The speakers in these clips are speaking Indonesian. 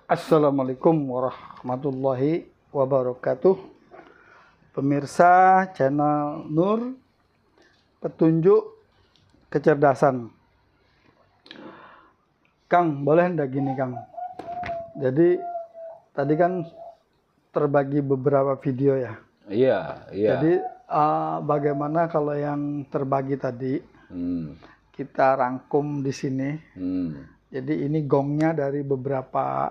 Assalamualaikum warahmatullahi wabarakatuh. Pemirsa channel Nur Petunjuk Kecerdasan. Kang, boleh ndak gini Kang? Jadi tadi kan terbagi beberapa video ya. Iya. Jadi bagaimana kalau yang terbagi tadi kita rangkum di sini. Jadi ini gongnya dari beberapa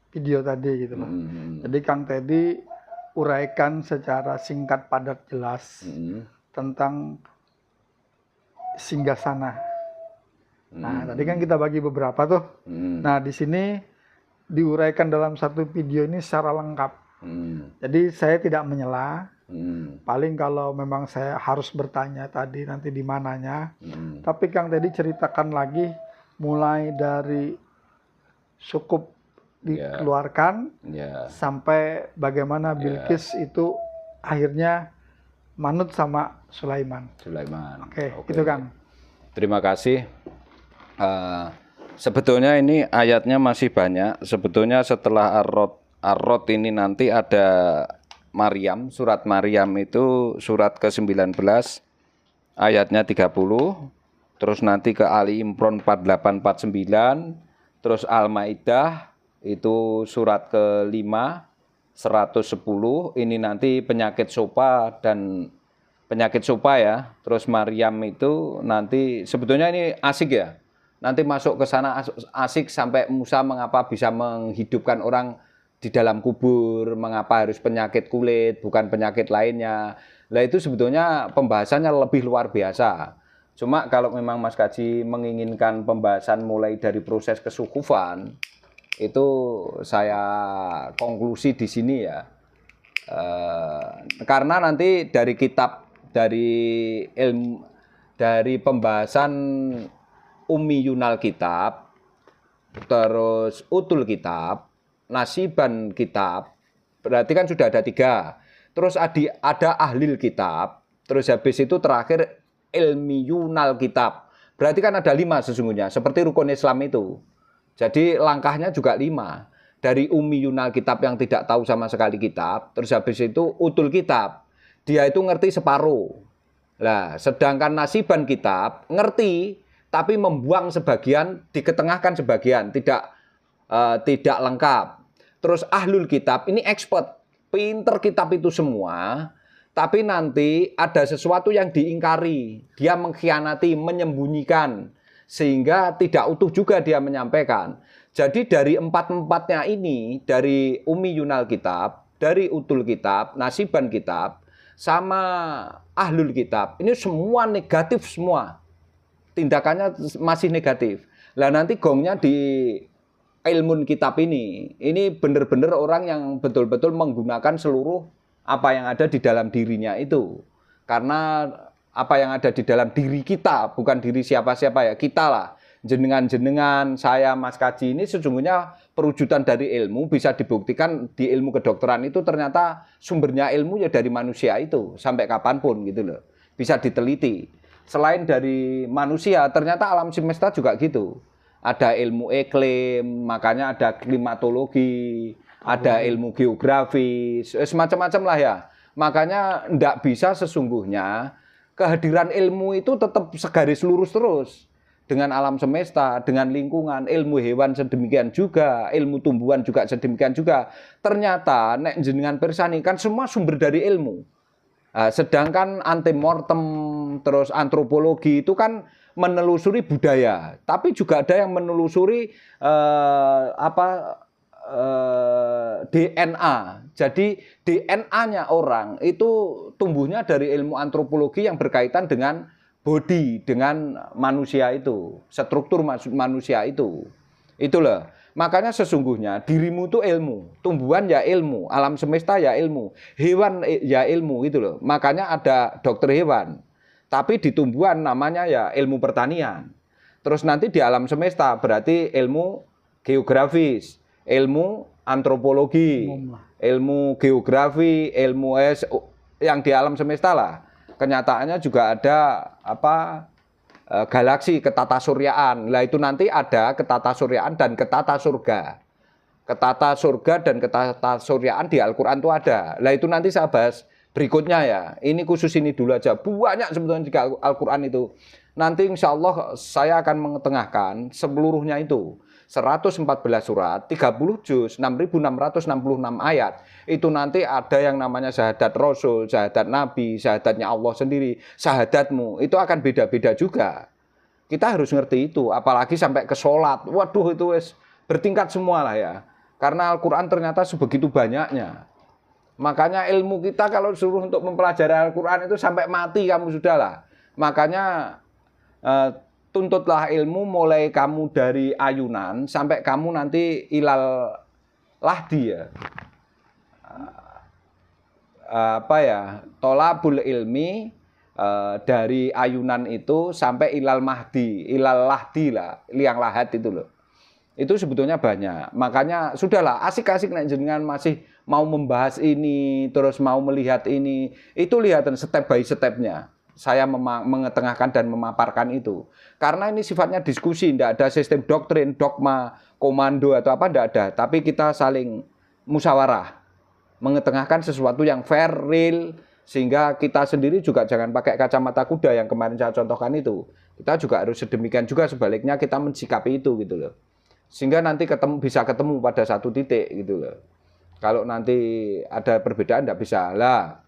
video tadi gitu loh. Jadi Kang Teddy uraikan secara singkat, padat, jelas tentang singgasana. Nah, tadi kan kita bagi beberapa tuh. Nah, di sini diuraikan dalam satu video ini secara lengkap. Jadi saya tidak menyela. Paling kalau memang saya harus bertanya tadi nanti di mananya. Tapi Kang Teddy ceritakan lagi mulai dari sukup dikeluarkan sampai bagaimana Bilqis itu akhirnya manut sama Sulaiman. Oke. Itu Kang. Terima kasih. Sebetulnya ini ayatnya masih banyak. Sebetulnya setelah Ar-Rod ini nanti ada Maryam, surat Maryam itu surat ke-19 ayatnya 30. Terus nanti ke Ali Imran 48 49, terus Al-Maidah itu surat ke-5 110. Ini nanti penyakit sopa ya. Terus Maryam itu nanti sebetulnya ini asik ya. Nanti masuk ke sana asik sampai Musa mengapa bisa menghidupkan orang di dalam kubur, mengapa harus penyakit kulit bukan penyakit lainnya. Nah, itu sebetulnya pembahasannya lebih luar biasa. Cuma kalau memang Mas Kaji menginginkan pembahasan mulai dari proses kesukufan, itu saya konklusi di sini ya. Karena nanti dari kitab, dari ilmu, dari pembahasan Ummi Yunal kitab, terus Utul kitab, Nasiban kitab, berarti kan sudah ada 3. Terus ada Ahlil kitab, terus habis itu terakhir Ilmiyunal kitab. Berarti kan ada 5 sesungguhnya, seperti rukun Islam itu. Jadi langkahnya juga 5. Dari Ummiyunal kitab yang tidak tahu sama sekali kitab, terus habis itu Utul kitab. Dia itu ngerti separuh. Nah, sedangkan Nasiban kitab ngerti tapi membuang sebagian, diketengahkan sebagian, tidak lengkap. Terus Ahlul kitab ini expert, pinter kitab itu semua. Tapi nanti ada sesuatu yang diingkari, dia mengkhianati, menyembunyikan, sehingga tidak utuh juga dia menyampaikan. Jadi dari 4-4-nya ini, dari Ummi Yunal kitab, dari Utul kitab, Nasiban kitab, sama Ahlul kitab, ini semua negatif semua. Tindakannya masih negatif. Lah nanti gongnya di ilmun kitab ini benar-benar orang yang betul-betul menggunakan seluruh apa yang ada di dalam dirinya itu. Karena apa yang ada di dalam diri kita, bukan diri siapa-siapa ya, kita lah. Jenengan-jenengan, saya, Mas Kaji ini sesungguhnya perwujudan dari ilmu, bisa dibuktikan di ilmu kedokteran itu ternyata sumbernya ilmu ya dari manusia itu, sampai kapanpun gitu loh. Bisa diteliti. Selain dari manusia, ternyata alam semesta juga gitu. Ada ilmu iklim, makanya ada klimatologi, ada ilmu geografi, semacam-macam lah ya. Makanya tidak bisa sesungguhnya kehadiran ilmu itu tetap segaris lurus terus dengan alam semesta, dengan lingkungan, ilmu hewan sedemikian juga, ilmu tumbuhan juga sedemikian juga. Ternyata nek jenengan persani kan semua sumber dari ilmu. Sedangkan antemortem terus antropologi itu kan menelusuri budaya, tapi juga ada yang menelusuri DNA. Jadi DNA-nya orang itu tumbuhnya dari ilmu antropologi yang berkaitan dengan body, dengan manusia itu, struktur manusia itu. Itulah. Makanya sesungguhnya dirimu itu ilmu, tumbuhan ya ilmu, alam semesta ya ilmu, hewan ya ilmu gitu loh. Makanya ada dokter hewan. Tapi di tumbuhan namanya ya ilmu pertanian. Terus nanti di alam semesta berarti ilmu geografis, ilmu antropologi, ilmu geografi, ilmu yang di alam semesta lah. Kenyataannya juga ada galaksi ketatasuryan. Lah itu nanti ada ketatasuryan dan ketata surga. Ketata surga dan ketata suryaan di Al-Quran itu ada. Lah itu nanti saya bahas berikutnya ya. Ini khusus ini dulu aja. Banyak sebetulnya di Al-Quran itu. Nanti insya Allah saya akan mengetengahkan seluruhnya itu. 114 surat, 30 juz, 6.666 ayat. Itu nanti ada yang namanya syahadat Rasul, syahadat Nabi, syahadatnya Allah sendiri, syahadatmu. Itu akan beda-beda juga. Kita harus ngerti itu. Apalagi sampai ke sholat. Waduh itu bertingkat semua lah ya. Karena Al-Quran ternyata sebegitu banyaknya. Makanya ilmu kita kalau suruh untuk mempelajari Al-Quran itu sampai mati kamu sudah lah. Makanya tuntutlah ilmu mulai kamu dari ayunan sampai kamu nanti ilal lahdi ya. Tolabul ilmi dari ayunan itu sampai ilal mahdi, ilal lahdi lah, liang lahat itu loh. Itu sebetulnya banyak. Makanya sudahlah, asik-asik nek jenengan masih mau membahas ini, terus mau melihat ini. Itu lihatan step by stepnya. Saya mengetengahkan dan memaparkan itu. Karena ini sifatnya diskusi, tidak ada sistem doktrin, dogma, komando atau apa, tidak ada. Tapi kita saling musyawarah. Mengetengahkan sesuatu yang fair, real, sehingga kita sendiri juga jangan pakai kacamata kuda yang kemarin saya contohkan itu. Kita juga harus sedemikian juga sebaliknya kita mensikapi itu gitu loh. Sehingga nanti bisa ketemu pada satu titik gitu loh. Kalau nanti ada perbedaan tidak bisa lah.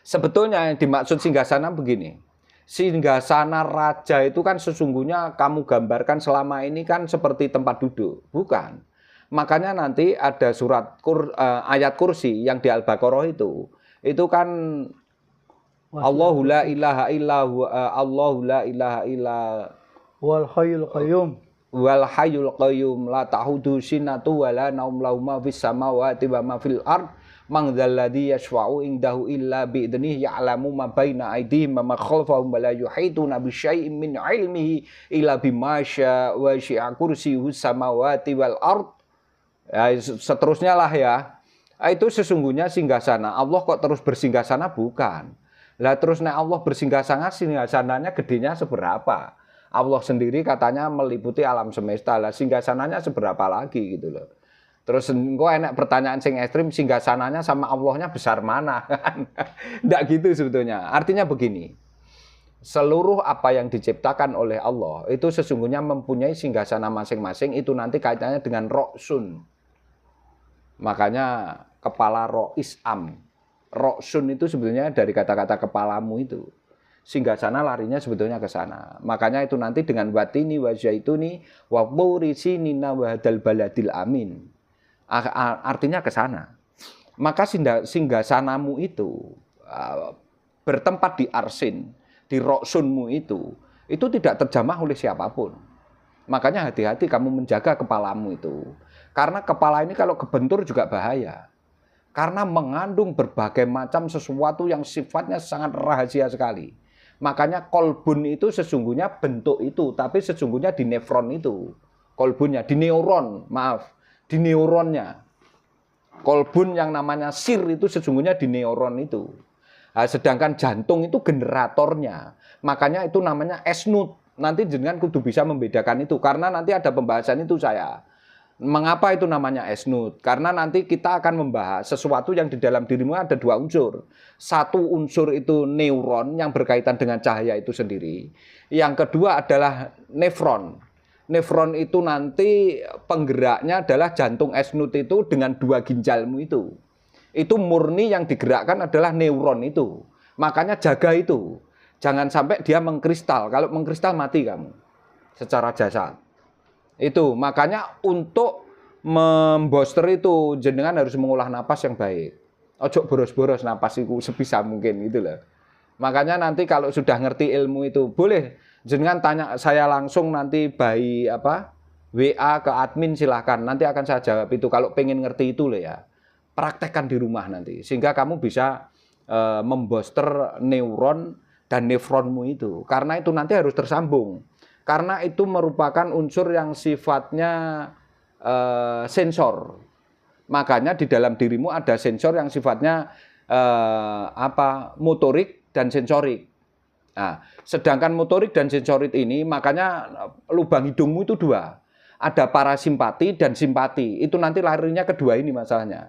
Sebetulnya yang dimaksud singgasana begini. Singgasana raja itu kan sesungguhnya kamu gambarkan selama ini kan seperti tempat duduk, bukan. Makanya nanti ada ayat kursi yang di Al-Baqarah itu kan Allahu la ilaha illa Allahu la ilaha illa wal hayyul qayyum. Wal hayyul qayyum la ta'khudhuhu sinatun wa la naum lahu ma fis samawati wa ma fil ard man dzalladzi yashfa'u indahu illa bi idnihi ya'lamu ma baina aydihim wa ma khalfahum wa la yuhituna bi syai'in min 'ilmihi illa bima syaa wa syi'a kursiyyuhu samawati wal ard. Ya, seterusnya lah ya. Itu sesungguhnya singgasana. Allah kok terus bersinggasana? Bukan. Lah terus nek Allah bersinggasana, singgasananya gedenya seberapa? Allah sendiri katanya meliputi alam semesta. Lah singgasananya seberapa lagi gitu loh. Terus engko enak pertanyaan sing ekstrim, singgasananya sama Allahnya besar mana? Nggak gitu sebetulnya. Artinya begini. Seluruh apa yang diciptakan oleh Allah itu sesungguhnya mempunyai singgasana masing-masing. Itu nanti kaitannya dengan Roksun. Makanya kepala Roisam. Roksun itu sebetulnya dari kata-kata kepalamu itu. Singgasana larinya sebetulnya ke sana. Makanya itu nanti dengan watini wa zaituni wa puri sinina wa hadal baladil amin. Artinya ke sana. Maka singgasanamu itu bertempat di arsin, di roksunmu itu tidak terjamah oleh siapapun. Makanya hati-hati kamu menjaga kepalamu itu. Karena kepala ini kalau kebentur juga bahaya. Karena mengandung berbagai macam sesuatu yang sifatnya sangat rahasia sekali. Makanya kolbun itu sesungguhnya bentuk itu, tapi sesungguhnya di nefron itu. Kolbunnya, di neuron, di neuronnya. Kolbun yang namanya sir itu sesungguhnya di neuron itu. Nah, sedangkan jantung itu generatornya. Makanya itu namanya esnut. Nanti jenengan kudu bisa membedakan itu. Karena nanti ada pembahasan itu saya. Mengapa itu namanya esnut? Karena nanti kita akan membahas sesuatu yang di dalam dirimu ada dua unsur. Satu unsur itu neuron yang berkaitan dengan cahaya itu sendiri. Yang kedua adalah nefron. Nefron itu nanti penggeraknya adalah jantung esnut itu dengan dua ginjalmu itu. Itu murni yang digerakkan adalah neuron itu. Makanya jaga itu. Jangan sampai dia mengkristal. Kalau mengkristal mati kamu secara jasad. Itu makanya untuk memboster itu jenengan harus mengolah napas yang baik. Ojo boros-boros napas itu sebisa mungkin gitu loh. Makanya nanti kalau sudah ngerti ilmu itu boleh jenengan tanya saya langsung nanti by WA ke admin silahkan. Nanti akan saya jawab itu kalau pengen ngerti itu loh ya. Praktekkan di rumah nanti sehingga kamu bisa memboster neuron dan nefronmu itu. Karena itu nanti harus tersambung. Karena itu merupakan unsur yang sifatnya sensor. Makanya di dalam dirimu ada sensor yang sifatnya motorik dan sensorik. Nah, sedangkan motorik dan sensorik ini makanya lubang hidungmu itu dua. ada parasimpati dan simpati. Itu nanti larinya kedua ini masalahnya.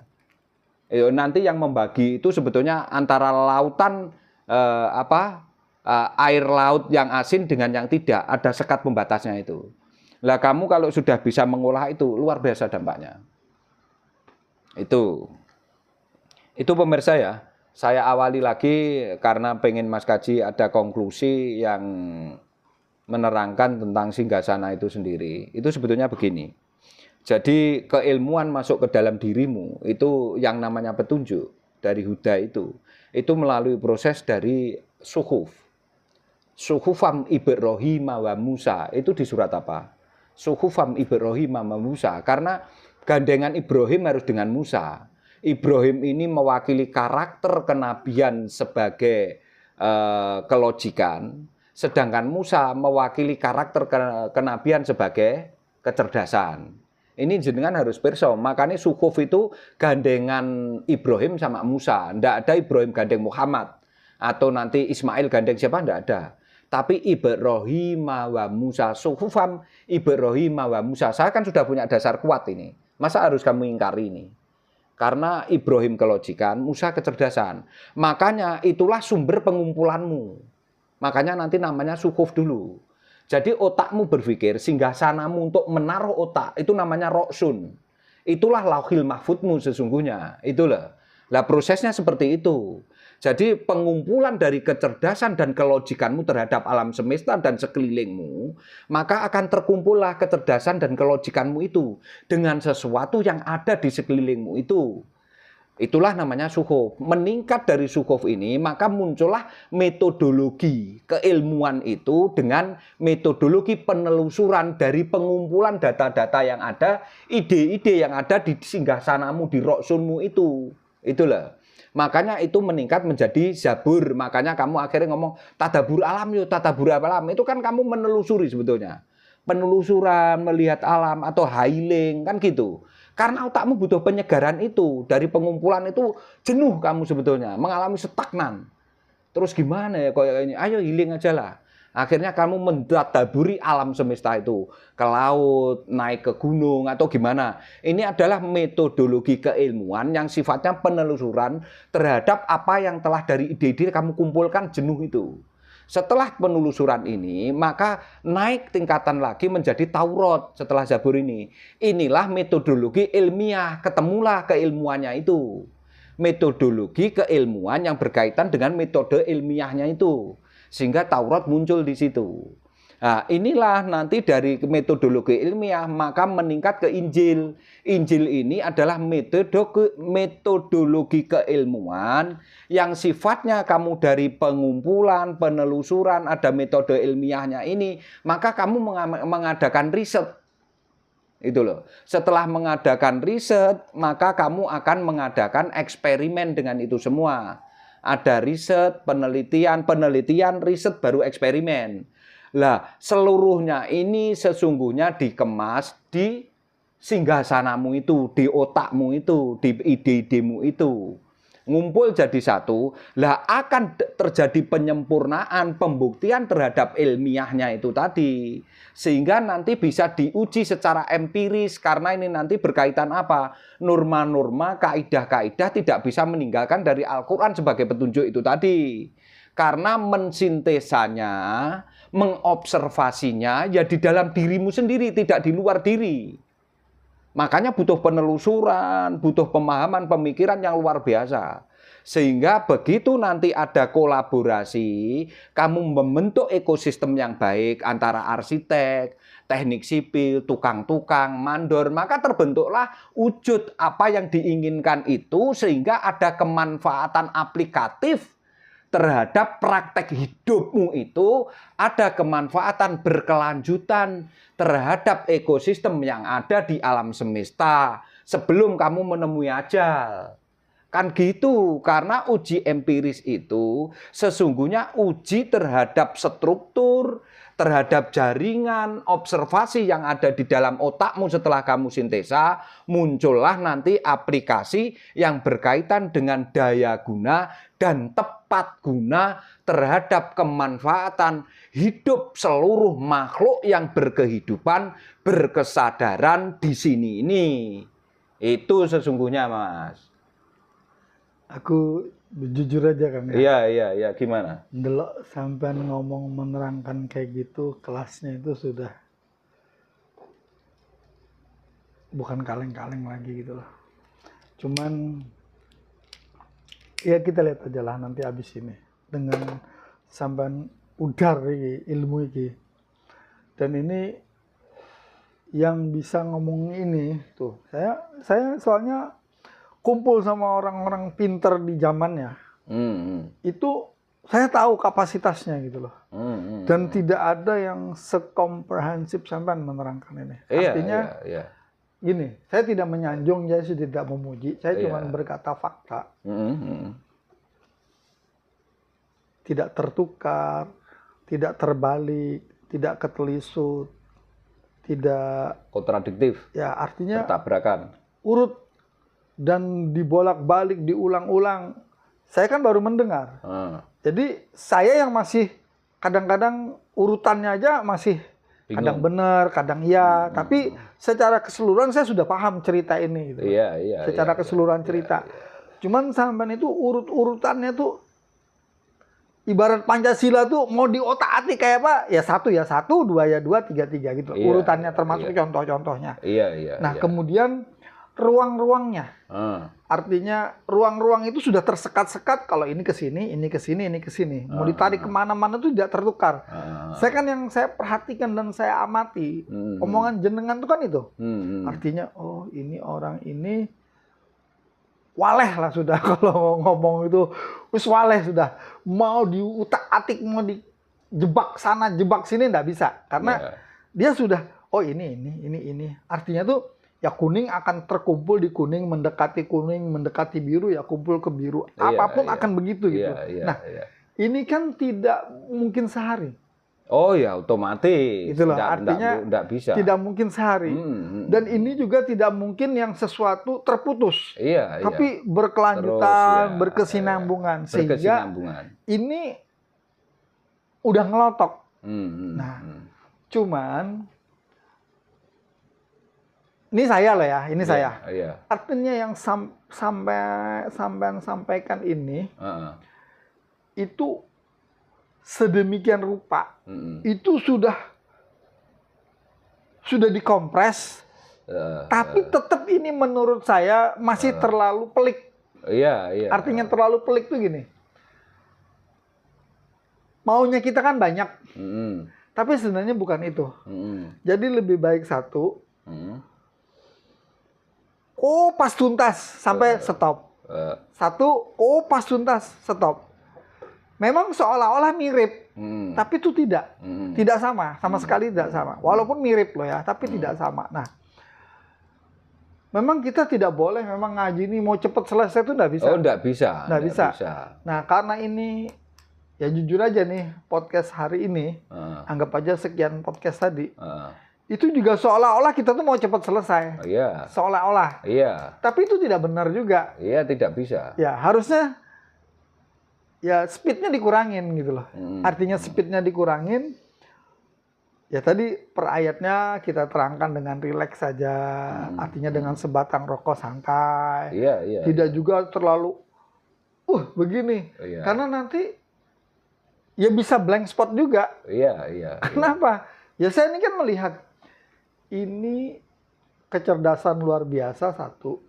Nanti yang membagi itu sebetulnya antara lautan air laut yang asin dengan yang tidak, ada sekat pembatasnya itu. Lah kamu kalau sudah bisa mengolah itu luar biasa dampaknya. Itu pemirsa ya. Saya awali lagi karena pengen Mas Kaji ada konklusi yang menerangkan tentang singgasana itu sendiri. Itu sebetulnya begini. Jadi keilmuan masuk ke dalam dirimu itu yang namanya petunjuk dari Huda itu melalui proses dari suhuf. Suhufam Ibrahim wa Musa itu di surat apa? Suhufam Ibrahim wa Musa, karena gandengan Ibrahim harus dengan Musa. Ibrahim ini mewakili karakter kenabian sebagai kelojikan, sedangkan Musa mewakili karakter kenabian sebagai kecerdasan. Ini jenengan harus pirsa, makanya suhuf itu gandengan Ibrahim sama Musa. Tidak ada Ibrahim gandeng Muhammad atau nanti Ismail gandeng siapa, tidak ada. Tapi Ibrahim wa Musa, suhufam Ibrahim wa Musa. Saya kan sudah punya dasar kuat ini. Masa harus kamu ingkari ini? Karena Ibrahim kelojikan, Musa kecerdasan. Makanya itulah sumber pengumpulanmu. Makanya nanti namanya suhuf dulu. Jadi otakmu berpikir, singgasanamu untuk menaruh otak, itu namanya roksun. Itulah lauhil mahfudmu sesungguhnya. Itulah. Lah prosesnya seperti itu. Jadi pengumpulan dari kecerdasan dan kelojikanmu terhadap alam semesta dan sekelilingmu, maka akan terkumpullah kecerdasan dan kelojikanmu itu dengan sesuatu yang ada di sekelilingmu itu. Itulah namanya suhuf. Meningkat dari suhuf ini, maka muncullah metodologi keilmuan itu dengan metodologi penelusuran dari pengumpulan data-data yang ada, ide-ide yang ada di singgasanamu, di roksunmu itu. Itulah. Makanya itu meningkat menjadi zabur. Makanya kamu akhirnya ngomong tadabur alam yuk, tadabur alam. Itu kan kamu menelusuri sebetulnya. Penelusuran, melihat alam atau healing kan gitu. Karena otakmu butuh penyegaran itu. Dari pengumpulan itu jenuh kamu sebetulnya, mengalami stagnan. Terus gimana ya kayak ini? Ayo healing aja lah. Akhirnya kamu mentadaburi alam semesta itu. Ke laut, naik ke gunung, atau gimana. Ini adalah metodologi keilmuan yang sifatnya penelusuran terhadap apa yang telah dari ide-ide kamu kumpulkan jenuh itu. Setelah penelusuran ini, maka naik tingkatan lagi menjadi Taurat setelah Zabur ini. Inilah metodologi ilmiah, ketemulah keilmuannya itu. Metodologi keilmuan yang berkaitan dengan metode ilmiahnya itu. Sehingga Taurat muncul di situ. Nah, inilah nanti dari metodologi ilmiah maka meningkat ke Injil. Injil ini adalah metodologi keilmuan yang sifatnya kamu dari pengumpulan, penelusuran, ada metode ilmiahnya ini, maka kamu mengadakan riset. Itu loh. Setelah mengadakan riset, maka kamu akan mengadakan eksperimen dengan itu semua. Ada riset, penelitian, riset, baru eksperimen. Lah, seluruhnya ini sesungguhnya dikemas di singgasanamu itu, di otakmu itu, di ide-idemu itu. Ngumpul jadi satu, lah akan terjadi penyempurnaan, pembuktian terhadap ilmiahnya itu tadi. Sehingga nanti bisa diuji secara empiris, karena ini nanti berkaitan apa? Norma-norma, kaidah-kaidah tidak bisa meninggalkan dari Al-Quran sebagai petunjuk itu tadi. Karena mensintesanya, mengobservasinya, ya di dalam dirimu sendiri, tidak di luar diri. Makanya butuh penelusuran, butuh pemahaman, pemikiran yang luar biasa. Sehingga begitu nanti ada kolaborasi, kamu membentuk ekosistem yang baik antara arsitek, teknik sipil, tukang-tukang, mandor, maka terbentuklah wujud apa yang diinginkan itu sehingga ada kemanfaatan aplikatif terhadap praktek hidupmu itu, ada kemanfaatan berkelanjutan terhadap ekosistem yang ada di alam semesta sebelum kamu menemui ajal. Kan gitu, karena uji empiris itu sesungguhnya uji terhadap struktur, terhadap jaringan observasi yang ada di dalam otakmu setelah kamu sintesa, muncullah nanti aplikasi yang berkaitan dengan daya guna dan tepat guna terhadap kemanfaatan hidup seluruh makhluk yang berkehidupan, berkesadaran di sini ini. Itu sesungguhnya, Mas. Aku jujur aja kan ya. Iya, gimana? Delok sampean ngomong menerangkan kayak gitu, kelasnya itu sudah bukan kaleng-kaleng lagi gitu loh. Cuman ya kita lihat aja lah nanti abis ini dengan sampean udar iki, ilmu iki. Dan ini yang bisa ngomong ini tuh, saya soalnya kumpul sama orang-orang pinter di zamannya, itu saya tahu kapasitasnya gitu loh, dan tidak ada yang sekomprehensif sampean menerangkan ini. Artinya, gini, saya tidak menyanjung, saya tidak memuji, saya cuma berkata fakta, tidak tertukar, tidak terbalik, tidak ketelisut, tidak kontradiktif, ya artinya bertabrakan, urut dan dibolak-balik, diulang-ulang. Saya kan baru mendengar. Jadi saya yang masih kadang-kadang urutannya aja masih bingung. Kadang benar, kadang iya. Tapi secara keseluruhan saya sudah paham cerita ini. Gitu. Secara keseluruhan cerita. Cuman sampean itu urut-urutannya tuh ibarat Pancasila tuh mau di otak-atik kayak apa? Ya satu, dua ya dua, tiga gitu. Urutannya termasuk contoh-contohnya. Nah kemudian ruang-ruangnya. Artinya ruang-ruang itu sudah tersekat-sekat, kalau ini ke sini, ini ke sini, ini ke sini. Mau ditarik kemana-mana itu tidak tertukar. Saya kan yang saya perhatikan dan saya amati, omongan jenengan itu kan itu. Artinya, oh ini orang ini waleh lah sudah kalau ngomong itu. Wis waleh sudah. Mau diutak-atik, mau dijebak sana, jebak sini enggak bisa. Karena dia sudah, oh ini. Artinya tuh, ya kuning akan terkumpul di kuning, mendekati biru, ya kumpul ke biru. Apapun akan begitu gitu. Ini kan tidak mungkin sehari. Oh ya, otomatis. Itulah artinya enggak bisa. Tidak mungkin sehari. Dan ini juga tidak mungkin yang sesuatu terputus. Tapi berkelanjutan, berkesinambungan. Sehingga ini udah ngelotok. Cuman ini saya loh ya, saya. Artinya yang sampean sampaikan ini, itu sedemikian rupa, itu sudah dikompres, tapi tetap ini menurut saya masih terlalu pelik. Artinya terlalu pelik tuh gini. Maunya kita kan banyak, tapi sebenarnya bukan itu. Jadi lebih baik satu. Oh pas tuntas sampai stop. Satu, oh pas tuntas stop. Memang seolah-olah mirip, tapi itu tidak. Tidak sama sekali tidak sama. Walaupun mirip loh ya, tapi tidak sama. Nah, memang kita tidak boleh memang ngaji ini mau cepat selesai itu enggak bisa. Oh enggak bisa. Enggak bisa. Nah karena ini, ya jujur aja nih podcast hari ini, anggap aja sekian podcast tadi. Itu juga seolah-olah kita tuh mau cepat selesai. Seolah-olah. Tapi itu tidak benar juga. Tidak bisa. Ya, harusnya ya speednya dikurangin gitu loh. Artinya speednya dikurangin. Ya tadi per ayatnya kita terangkan dengan rileks saja. Artinya dengan sebatang rokok santai. Tidak juga terlalu begini. Karena nanti ya bisa blank spot juga. Kenapa? Ya saya ini kan melihat ini kecerdasan luar biasa satu.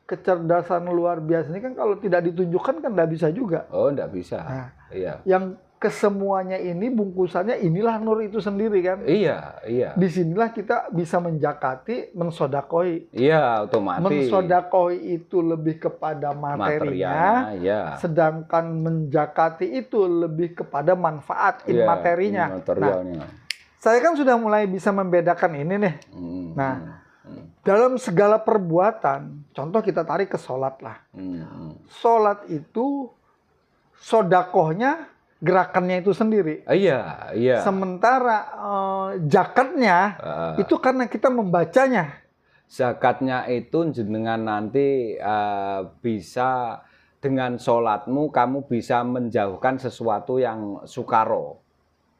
Kecerdasan luar biasa ini kan kalau tidak ditunjukkan kan nggak bisa juga. Oh, nggak bisa. Nah, yang kesemuanya ini bungkusannya inilah nur itu sendiri kan. Disinilah kita bisa menjakati, mensodakoi. Otomatis. Mensodakoi itu lebih kepada materinya. Sedangkan menjakati itu lebih kepada manfaat imaterinya. Saya kan sudah mulai bisa membedakan ini nih. Nah, dalam segala perbuatan, contoh kita tarik ke sholat lah. Sholat itu sodakohnya gerakannya itu sendiri. Iya, iya. Sementara zakatnya itu karena kita membacanya. Zakatnya itu jenengan nanti bisa dengan sholatmu kamu bisa menjauhkan sesuatu yang sukaro,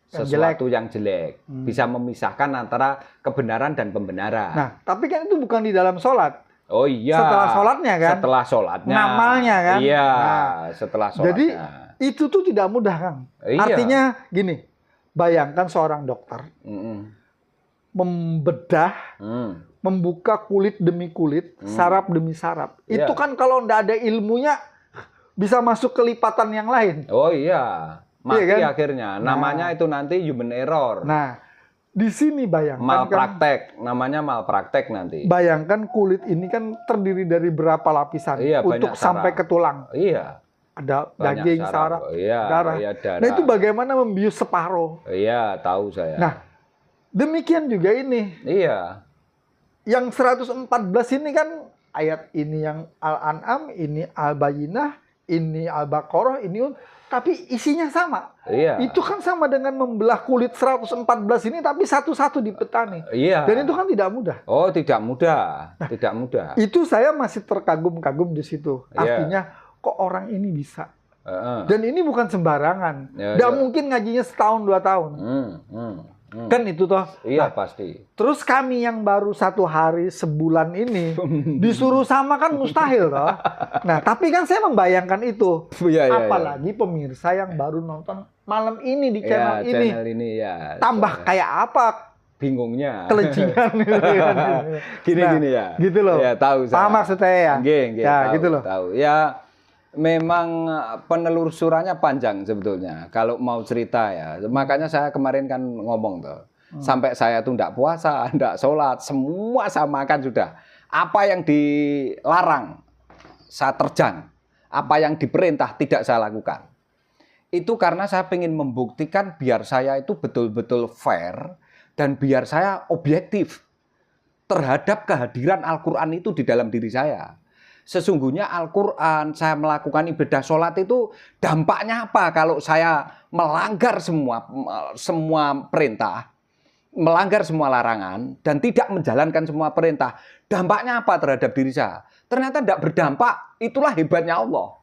sesuatu yang jelek. Bisa memisahkan antara kebenaran dan pembenaran. Nah, tapi kan itu bukan di dalam sholat. Oh iya. Setelah sholatnya kan? Setelah sholatnya. Ngamalnya kan? Iya, Nah, setelah sholatnya. jadi itu tuh tidak mudah, Kang. Iya. Artinya gini, bayangkan seorang dokter membedah, membuka kulit demi kulit, saraf demi saraf. Iya. Itu kan kalau ndak ada ilmunya bisa masuk ke lipatan yang lain. Oh iya, mati Iya kan? akhirnya. Namanya itu nanti human error. Nah, di sini bayangkan Malpraktek, namanya malpraktek nanti. bayangkan kulit ini kan terdiri dari berapa lapisan Iya, untuk banyak sampai saraf. ke tulang. Iya. Ada Banyak daging, saraf. saraf, Iya, darah. iya, darah. Nah, itu bagaimana membius separuh. Iya, tahu saya. Nah, demikian juga ini. Iya. Yang 114 ini kan ayat ini yang Al-An'am, ini Al-Bayyinah, ini Al-Baqarah, ini tapi isinya sama. Iya. Itu kan sama dengan membelah kulit 114 ini tapi satu-satu dipetani. Iya. Dan itu kan tidak mudah. Oh, tidak mudah. Tidak mudah. Itu saya masih terkagum-kagum di situ. Iya. Artinya kok orang ini bisa. Heeh. Dan ini bukan sembarangan. Ya, Nggak ya. mungkin ngajinya setahun 2 tahun. Kan itu toh. Iya, Nah, pasti. terus kami yang baru 1 hari sebulan ini disuruh sama kan mustahil toh. Nah, tapi kan saya membayangkan itu. Iya, iya, Apalagi pemirsa yang baru nonton malam ini di iya. channel Iya, ini. channel ini ya. Tambah kayak apa bingungnya. kelencingan gitu kan. Gini-gini ya. Gitu loh. Ya, tahu saya. Paham maksud saya ya? Nggih, Ya, tahu, gitu loh. Tahu. Ya, memang penelusurannya panjang sebetulnya. Kalau mau cerita ya. Makanya saya kemarin kan ngomong tuh. Sampai saya tuh enggak puasa, enggak sholat, semua saya makan sudah. Apa yang dilarang saya terjang. Apa yang diperintah tidak saya lakukan. Itu karena saya ingin membuktikan biar saya itu betul-betul fair dan biar saya objektif terhadap kehadiran Al-Quran itu di dalam diri saya. Sesungguhnya Al-Quran, saya melakukan ibadah sholat itu dampaknya apa kalau saya melanggar semua perintah, melanggar semua larangan, dan tidak menjalankan semua perintah. Dampaknya apa terhadap diri saya? Ternyata tidak berdampak, itulah hebatnya Allah.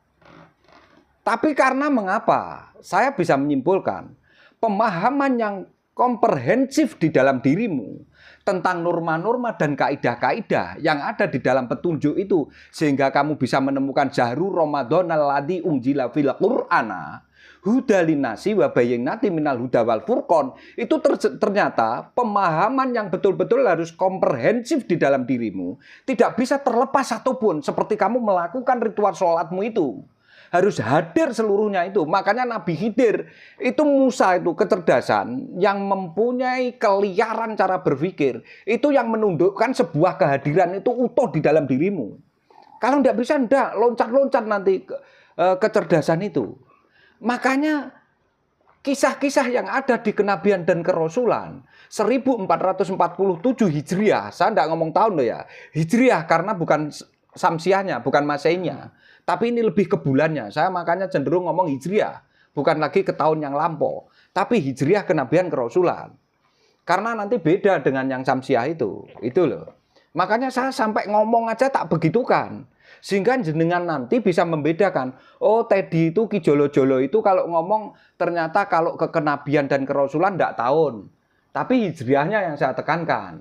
Tapi karena mengapa? Saya bisa menyimpulkan, pemahaman yang komprehensif di dalam dirimu tentang norma-norma dan kaidah-kaidah yang ada di dalam petunjuk itu sehingga kamu bisa menemukan jahru Ramadan alladzi unzila fil Qur'ana hudalinasi wa bayyinati minal huda wal furqan. Itu ternyata pemahaman yang betul-betul harus komprehensif di dalam dirimu, tidak bisa terlepas satupun seperti kamu melakukan ritual sholatmu itu. Harus hadir seluruhnya itu. Makanya Nabi Khidir itu Musa itu kecerdasan yang mempunyai keliaran cara berpikir. Itu yang menundukkan sebuah kehadiran itu utuh di dalam dirimu. Kalau tidak bisa, tidak. Loncat-loncat nanti kecerdasan itu. Makanya kisah-kisah yang ada di kenabian dan kerasulan 1447 Hijriah. Saya tidak ngomong tahun loh ya. Hijriah karena bukan Samsiahnya, bukan Maseinya. Tapi ini lebih ke bulannya. Saya makanya cenderung ngomong Hijriah. Bukan lagi ke tahun yang lampau. Tapi Hijriah kenabian kerasulan. Karena nanti beda dengan yang Samsiah itu. Itu loh. Makanya saya sampai ngomong aja tak begitukan. Sehingga jenengan nanti bisa membedakan. Oh, Teddy itu Ki Jolo-Jolo itu kalau ngomong ternyata kalau ke kenabian dan kerasulan tidak tahun. Tapi Hijriahnya yang saya tekankan.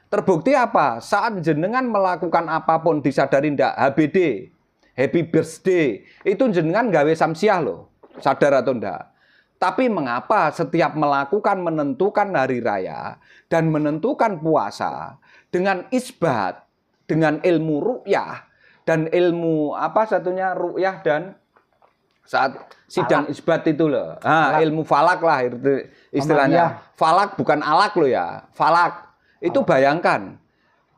Terbukti apa? Saat jenengan melakukan apapun disadari ndak HBD, Happy Birthday, itu jenengan gawe Samsiah loh. Sadar atau ndak? Tapi mengapa setiap melakukan menentukan hari raya dan menentukan puasa dengan isbat, dengan ilmu ru'yah dan ilmu apa satunya ru'yah dan saat sidang isbat itu loh. Ilmu falak lah itu istilahnya. Falak bukan alak loh ya. Falak. Itu bayangkan,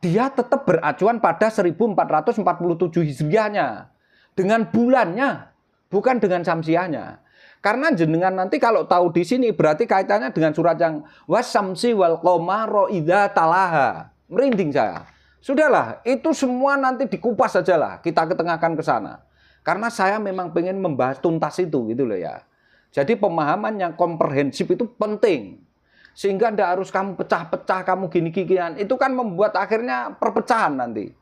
dia tetap beracuan pada 1447 Hijriahnya. Dengan bulannya, bukan dengan Samsiahnya. Karena jenengan nanti kalau tahu di sini berarti kaitannya dengan surat yang wasamsi wal qamara idza talaha. Merinding saya. Sudahlah, itu semua nanti dikupas sajalah, kita ketengahkan ke sana. Karena saya memang pengen membahas tuntas itu gitu loh ya. Jadi pemahaman yang komprehensif itu penting. Sehingga ndak harus kamu pecah-pecah, kamu gini-ginian. Itu kan membuat akhirnya perpecahan nanti.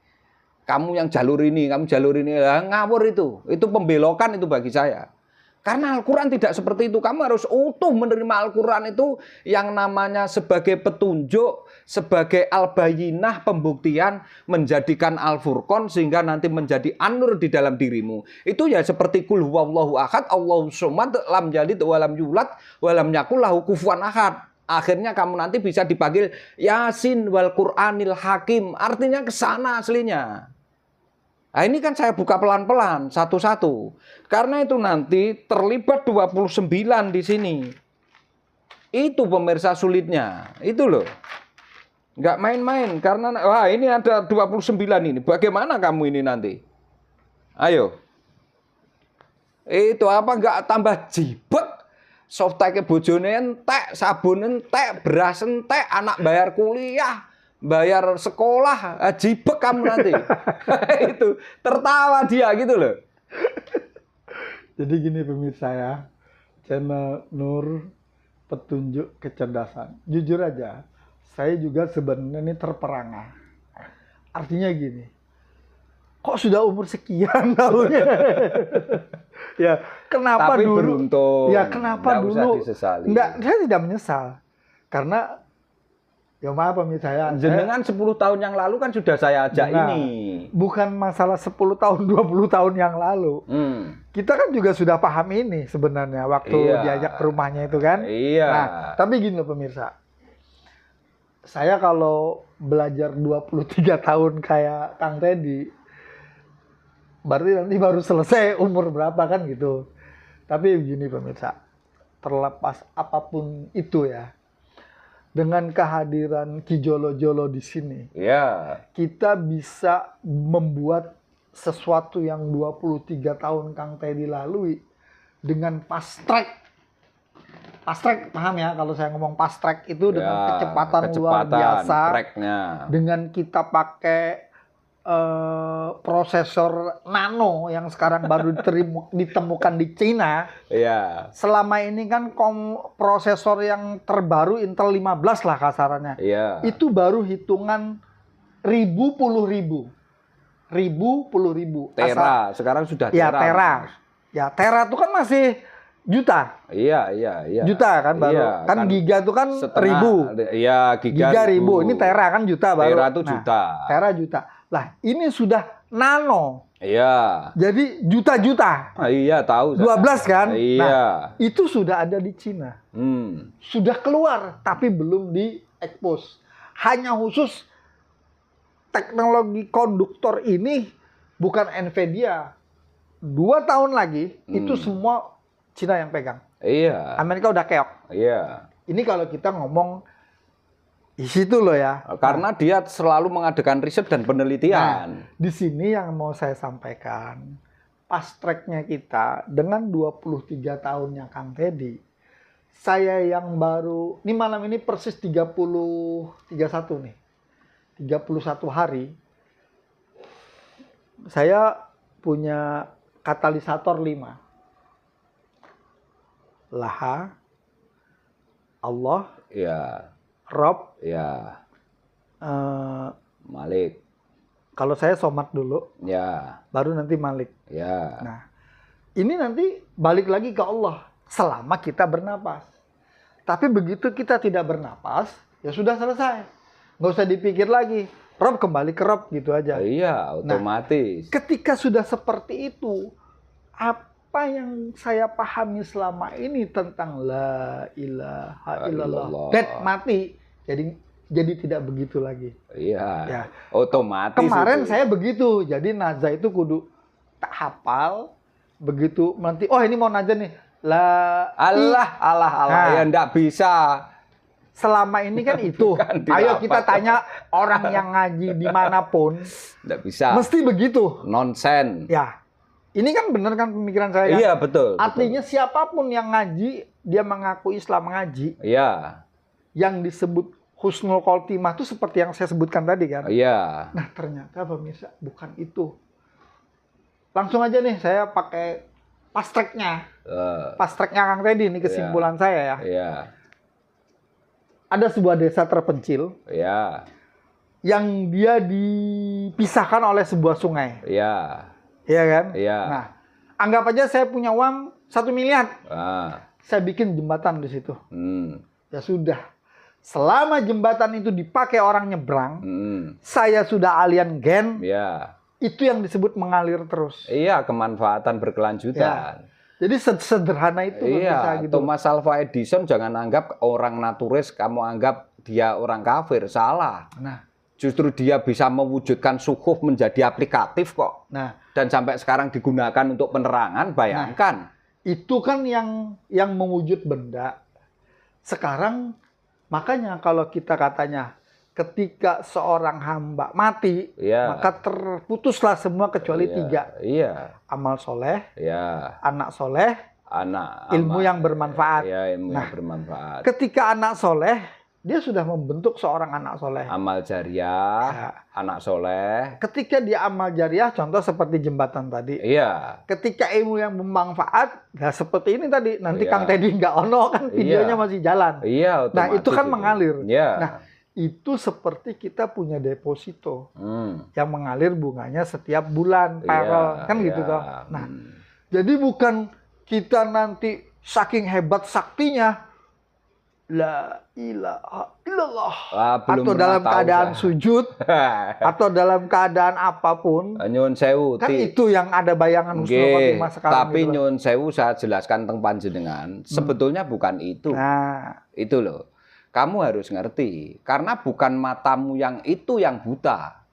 Kamu yang jalur ini, kamu jalur ini. Ngawur itu. Itu pembelokan itu bagi saya. Karena Al-Quran tidak seperti itu. Kamu harus utuh menerima Al-Quran itu yang namanya sebagai petunjuk, sebagai al-bayinah, pembuktian, menjadikan al-furqan sehingga nanti menjadi an-nur di dalam dirimu. Itu ya seperti kul huwallahu ahad, Allahu somad, lam yalid wa lam yulad wa lam yakul lahu kufuwan ahad. Akhirnya kamu nanti bisa dipanggil Yasin wal Qur'anil Hakim. Artinya ke sana aslinya. Nah ini kan saya buka pelan-pelan, satu-satu. Karena itu nanti terlibat 29 di sini. Itu pemirsa sulitnya. Itu loh. Nggak main-main. Karena wah ini ada 29 ini. Bagaimana kamu ini nanti? Ayo. Itu apa nggak tambah jibet? Softake bojone entek, sabun entek, beras entek, anak bayar kuliah, bayar sekolah, jibek kamu nanti. Itu tertawa dia gitu loh. Jadi gini pemirsa ya, channel Nur Petunjuk Kecerdasan. Jujur aja, saya juga sebenarnya ini terperangah. Artinya gini, kok sudah umur sekian tahunnya? Ya, kenapa tapi dulu? Beruntung. Ya, kenapa dulu? Enggak, saya tidak menyesal. Karena ya maaf pemirsa ya. Jenengan 10 tahun yang lalu kan sudah saya ajak ini. Bukan masalah 10 tahun, 20 tahun yang lalu. Kita kan juga sudah paham ini sebenarnya waktu diajak ke rumahnya itu kan. Iya. Nah, tapi gini loh pemirsa. Saya kalau belajar 23 tahun kayak Kang Teddy, berarti nanti baru selesai umur berapa kan gitu. Tapi begini pemirsa, terlepas apapun itu ya, dengan kehadiran Ki Jolo-Jolo di sini, kita bisa membuat sesuatu yang 23 tahun Kang Teddy lalui dengan fast track. Fast track, paham ya kalau saya ngomong fast track itu dengan kecepatan luar biasa. Dengan kita pakai prosesor nano yang sekarang baru ditemukan di Cina. Selama ini kan prosesor yang terbaru Intel 15 lah kasarannya. Itu baru hitungan puluh ribu. Tera, sekarang sudah tera. Ya tera. Ya tera itu kan masih juta. Juta kan baru. Kan giga itu kan ribu. Giga ribu. Ini tera kan juta baru. Tera itu juta. Tera juta. Lah, ini sudah nano. Jadi juta-juta. Tahu. 12 kan? Nah, itu sudah ada di Cina. Sudah keluar, tapi belum di-expose. Hanya khusus teknologi konduktor ini bukan Nvidia. 2 tahun lagi, itu semua Cina yang pegang. Amerika udah keok. Ini kalau kita ngomong di situ loh ya. Karena dia selalu mengadakan riset dan penelitian. Di sini yang mau saya sampaikan, fast track-nya kita dengan 23 tahunnya Kang Teddy, saya yang baru, ini malam ini persis 31 nih. 31 hari. Saya punya katalisator 5. Laha, Allah, Rob, Malik. Kalau saya Somad dulu, baru nanti Malik. Nah, ini nanti balik lagi ke Allah selama kita bernapas. Tapi begitu kita tidak bernapas, ya sudah selesai. Nggak usah dipikir lagi. Rob kembali ke Rob gitu aja. Otomatis. Nah, ketika sudah seperti itu, apa yang saya pahami selama ini tentang la ilaha illallah, mati. Jadi tidak begitu lagi. Otomatis. Kemarin saya begitu. Jadi nazar itu kudu tak hafal. Begitu nanti, oh ini mau nazar nih. Allah. Ya enggak bisa. Selama ini kan itu. Ayo kita tanya orang yang ngaji dimanapun. Enggak bisa. Mesti begitu. Nonsen. Ya. Ini kan benar kan pemikiran saya kan? Iya, betul. Artinya siapapun yang ngaji, dia mengaku Islam ngaji. Yang disebut husnul khotimah itu seperti yang saya sebutkan tadi kan? Nah ternyata pemirsa bukan itu. Langsung aja nih saya pakai Pas tracknya Kang Teddy, ini kesimpulan saya ya. Iya. Ada sebuah desa terpencil. Iya. Yang dia dipisahkan oleh sebuah sungai. Iya. Iya kan? Iya. Nah, anggap aja saya punya uang 1 miliar. Saya bikin jembatan di situ. Ya sudah. Selama jembatan itu dipakai orang nyebrang, saya sudah alien gen. Iya. Itu yang disebut mengalir terus. Iya, kemanfaatan berkelanjutan. Ya. Jadi sederhana itu. Iya, gitu. Thomas Alva Edison jangan anggap orang naturis, kamu anggap dia orang kafir. Salah. Nah, justru dia bisa mewujudkan suhuf menjadi aplikatif kok. Nah, dan sampai sekarang digunakan untuk penerangan, bayangkan. Itu kan yang mewujud benda. Sekarang, makanya kalau kita katanya, ketika seorang hamba mati, maka terputuslah semua kecuali 3. Iya. Amal soleh, anak soleh, ilmu yang bermanfaat. Iya, ilmu yang bermanfaat. Ketika anak soleh, dia sudah membentuk seorang anak soleh. Amal jariah, anak soleh. Ketika dia amal jariah, contoh seperti jembatan tadi. Iya. Ketika ilmu yang bermanfaat, nah seperti ini tadi. Nanti Kang Teddy nggak ono kan videonya masih jalan. Iya. Nah itu kan mengalir. Iya. Nah itu seperti kita punya deposito yang mengalir bunganya setiap bulan, kan gitu toh. Nah, jadi bukan kita nanti saking hebat saktinya, la ilaha illallah, atau dalam keadaan sujud, atau dalam keadaan apapun. Nyun sewu. Kan itu yang ada bayangan husnul khotimah sekarang. Tapi gitu nyun sewu saya jelaskan tentang panjenengan, sebetulnya bukan itu. Nah, itu loh. Kamu harus ngerti, karena bukan matamu yang itu yang buta,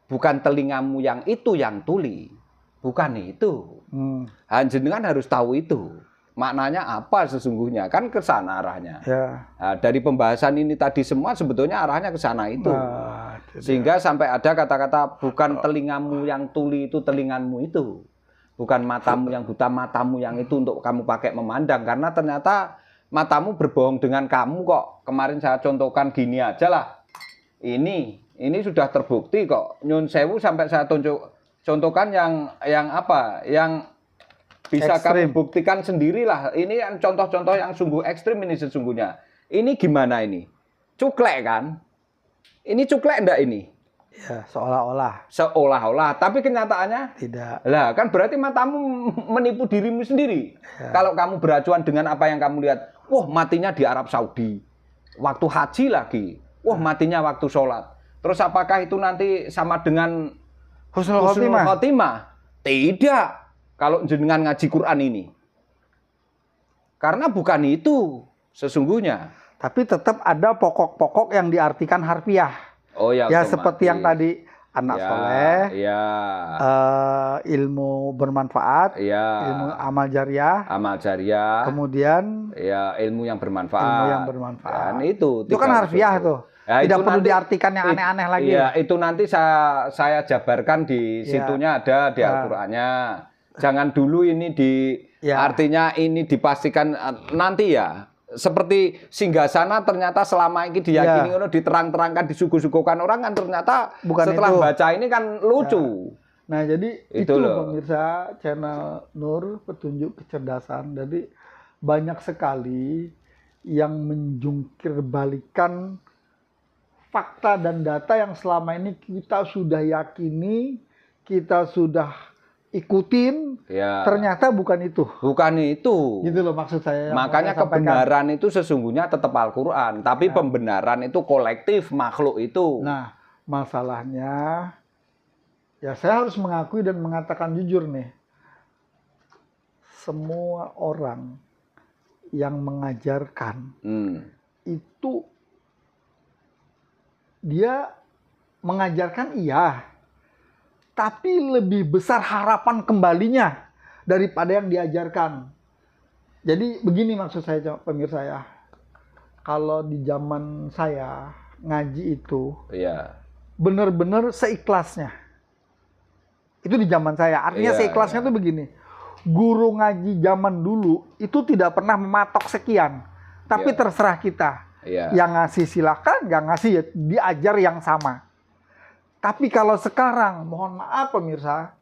bukan telingamu yang itu yang tuli, bukan itu. Panjenengan harus tahu itu. Maknanya apa sesungguhnya, kan ke sana arahnya. Nah, dari pembahasan ini tadi semua sebetulnya arahnya ke sana itu. Sehingga sampai ada kata-kata bukan telingamu yang tuli itu telingamu itu. Bukan matamu yang buta, matamu yang itu untuk kamu pakai memandang. Karena ternyata matamu berbohong dengan kamu kok. Kemarin saya contohkan gini aja lah. Ini sudah terbukti kok. Nyun sewu sampai saya contohkan yang apa? Yang bisa kamu buktikan sendirilah. Ini kan contoh-contoh yang sungguh ekstrim ini sesungguhnya. Ini gimana ini? Cuklek kan? Ini cuklek enggak ini? Ya, seolah-olah. Seolah-olah, tapi kenyataannya tidak. Lah, kan berarti matamu menipu dirimu sendiri. Ya. Kalau kamu beracuan dengan apa yang kamu lihat, wah matinya di Arab Saudi. Waktu haji lagi. Wah matinya waktu sholat. Terus apakah itu nanti sama dengan husnul khotimah? Tidak. Kalau jenengan ngaji Quran ini. Karena bukan itu sesungguhnya. Tapi tetap ada pokok-pokok yang diartikan harfiah. Oh ya, seperti yang tadi anak soleh, ilmu bermanfaat, ilmu amal jariah, kemudian ilmu yang bermanfaat. Dan itu kan harfiah tuh. Ya, tidak perlu diartikan yang aneh-aneh lagi. Ya, itu nanti saya jabarkan di situnya ada di Al-Qur'annya. Jangan dulu ini artinya ini dipastikan nanti ya. Seperti singgasana ternyata selama ini diyakini diterang-terangkan disuguh-suguhkan orang kan ternyata bukan setelah itu. Baca ini kan lucu. Nah jadi itu pemirsa channel Nur Petunjuk Kecerdasan. Jadi banyak sekali yang menjungkir balikan fakta dan data yang selama ini kita sudah yakini, kita sudah ikutin, ternyata bukan itu. Bukan itu. Gitu loh maksud saya. Makanya kebenaran itu sesungguhnya tetap Al-Quran. Tapi pembenaran itu kolektif, makhluk itu. Nah, masalahnya, ya saya harus mengakui dan mengatakan jujur nih. Semua orang yang mengajarkan, itu dia mengajarkan tapi lebih besar harapan kembalinya daripada yang diajarkan. Jadi begini maksud saya pemirsa ya. Kalau di zaman saya ngaji itu benar-benar seikhlasnya. Itu di zaman saya. Artinya seikhlasnya itu begini. Guru ngaji zaman dulu itu tidak pernah mematok sekian. Tapi terserah kita. Yang ngasih silakan, yang ngasih ya diajar yang sama. Tapi kalau sekarang, mohon maaf pemirsa,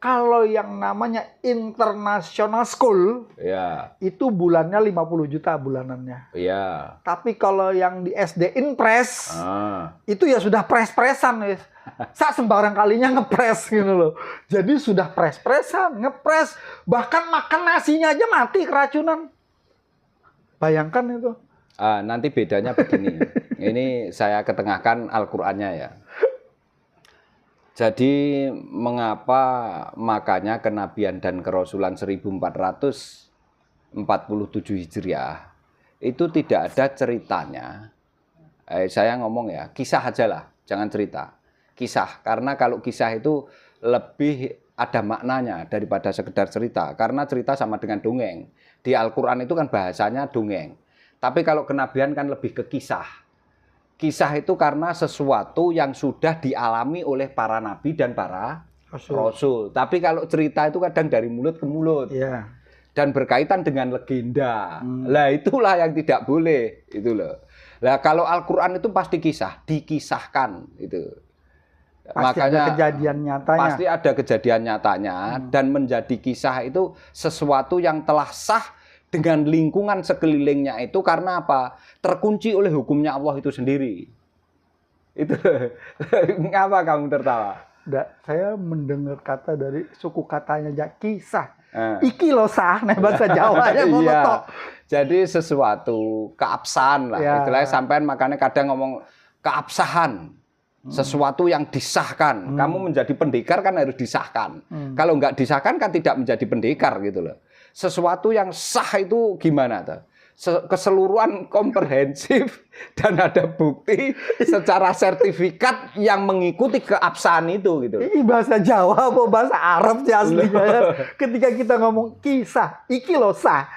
Kalau yang namanya international school, Ya. itu bulannya 50 juta bulanannya. Ya. Tapi kalau yang di SD Inpres, itu ya sudah pres-presan, wis. Saya sembarang kalinya ngepres gitu loh. Jadi sudah pres-presan, ngepres, bahkan makan nasinya aja mati keracunan. Bayangkan itu. Nanti bedanya begini. Ini saya ketengahkan Al-Qur'annya ya. Jadi mengapa makanya kenabian dan kerasulan 1447 Hijriah itu tidak ada ceritanya. Saya ngomong ya, kisah aja lah, jangan cerita. Kisah, karena kalau kisah itu lebih ada maknanya daripada sekedar cerita. Karena cerita sama dengan dongeng. Di Al-Quran itu kan bahasanya dongeng. Tapi kalau kenabian kan lebih ke kisah. Kisah itu karena sesuatu yang sudah dialami oleh para nabi dan para rasul. Tapi kalau cerita itu kadang dari mulut ke mulut. Yeah. Dan berkaitan dengan legenda. Lah itulah yang tidak boleh, itu loh. Lah kalau Al-Qur'an itu pasti kisah, dikisahkan itu. Pasti makanya ada kejadian nyatanya. Pasti ada kejadian nyatanya dan menjadi kisah itu sesuatu yang telah sah dengan lingkungan sekelilingnya itu karena apa? Terkunci oleh hukumnya Allah itu sendiri. Itu. Ngapa kamu tertawa? Saya mendengar kata dari suku katanya aja kisah. Iki lo sah, nah bahasa Jawanya iya. Jadi sesuatu keabsahan lah. Ya. Istilahnya sampean makanya kadang ngomong keabsahan. Sesuatu yang disahkan. Kamu menjadi pendekar kan harus disahkan. Kalau nggak disahkan kan tidak menjadi pendekar gitu loh. Sesuatu yang sah itu gimana tuh? Keseluruhan komprehensif dan ada bukti secara sertifikat yang mengikuti keabsahan itu gitu. Ini bahasa Jawa apa bahasa Arab sih aslinya? Ketika kita ngomong kisah, iki lo sah.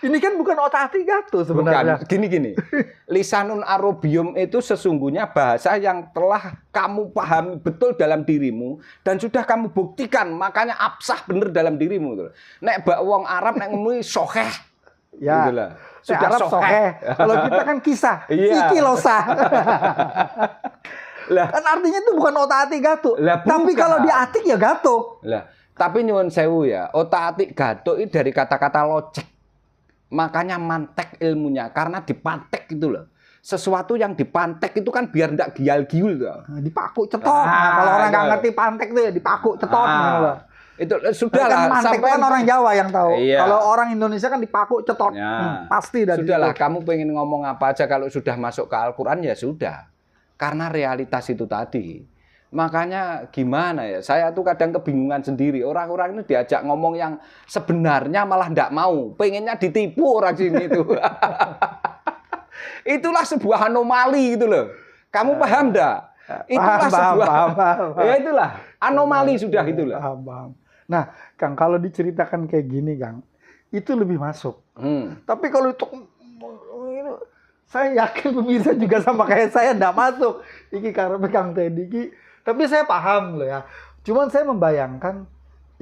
Ini kan bukan otak-atik gato sebenarnya. Bukan. Gini. Lisanun Arabium itu sesungguhnya bahasa yang telah kamu pahami betul dalam dirimu dan sudah kamu buktikan, makanya absah bener dalam dirimu gitu. Nek bak wong Arab nek ngomong soheh. Ya. Gitu sudah Arab soheh. Kalau kita kan kisah, iki lo sah. Lah, kan artinya itu bukan otak-atik gato. Tapi kalau diatik ya gato. Lah, tapi nyuwun sewu ya, otak-atik gato itu dari kata-kata locek. Makanya mantek ilmunya karena dipantek gitu loh. Sesuatu yang dipantek itu kan biar enggak gial-giul tuh. Dipaku cetot. Kalau orang nggak ngerti pantek tuh ya dipaku cetot itu sudahlah kan mantek kan orang Jawa yang tahu. Iya. Kalau orang Indonesia kan dipaku cetot. Pasti dari sudahlah itu. Kamu pengen ngomong apa aja kalau sudah masuk ke Al-Qur'an ya sudah. Karena realitas itu tadi. Makanya gimana ya? Saya tuh kadang kebingungan sendiri. Orang-orang ini diajak ngomong yang sebenarnya malah enggak mau. Pengennya ditipu orang sini itu. Itulah sebuah anomali gitu loh. Kamu paham enggak? Itulah paham. Ya itulah anomali sudah itulah. Paham. Nah, Kang, kalau diceritakan kayak gini, Kang, itu lebih masuk. Tapi kalau itu, saya yakin pemirsa juga sama kayak saya enggak masuk. Iki karena Kang Teddy iki, tapi saya paham loh ya. Cuman saya membayangkan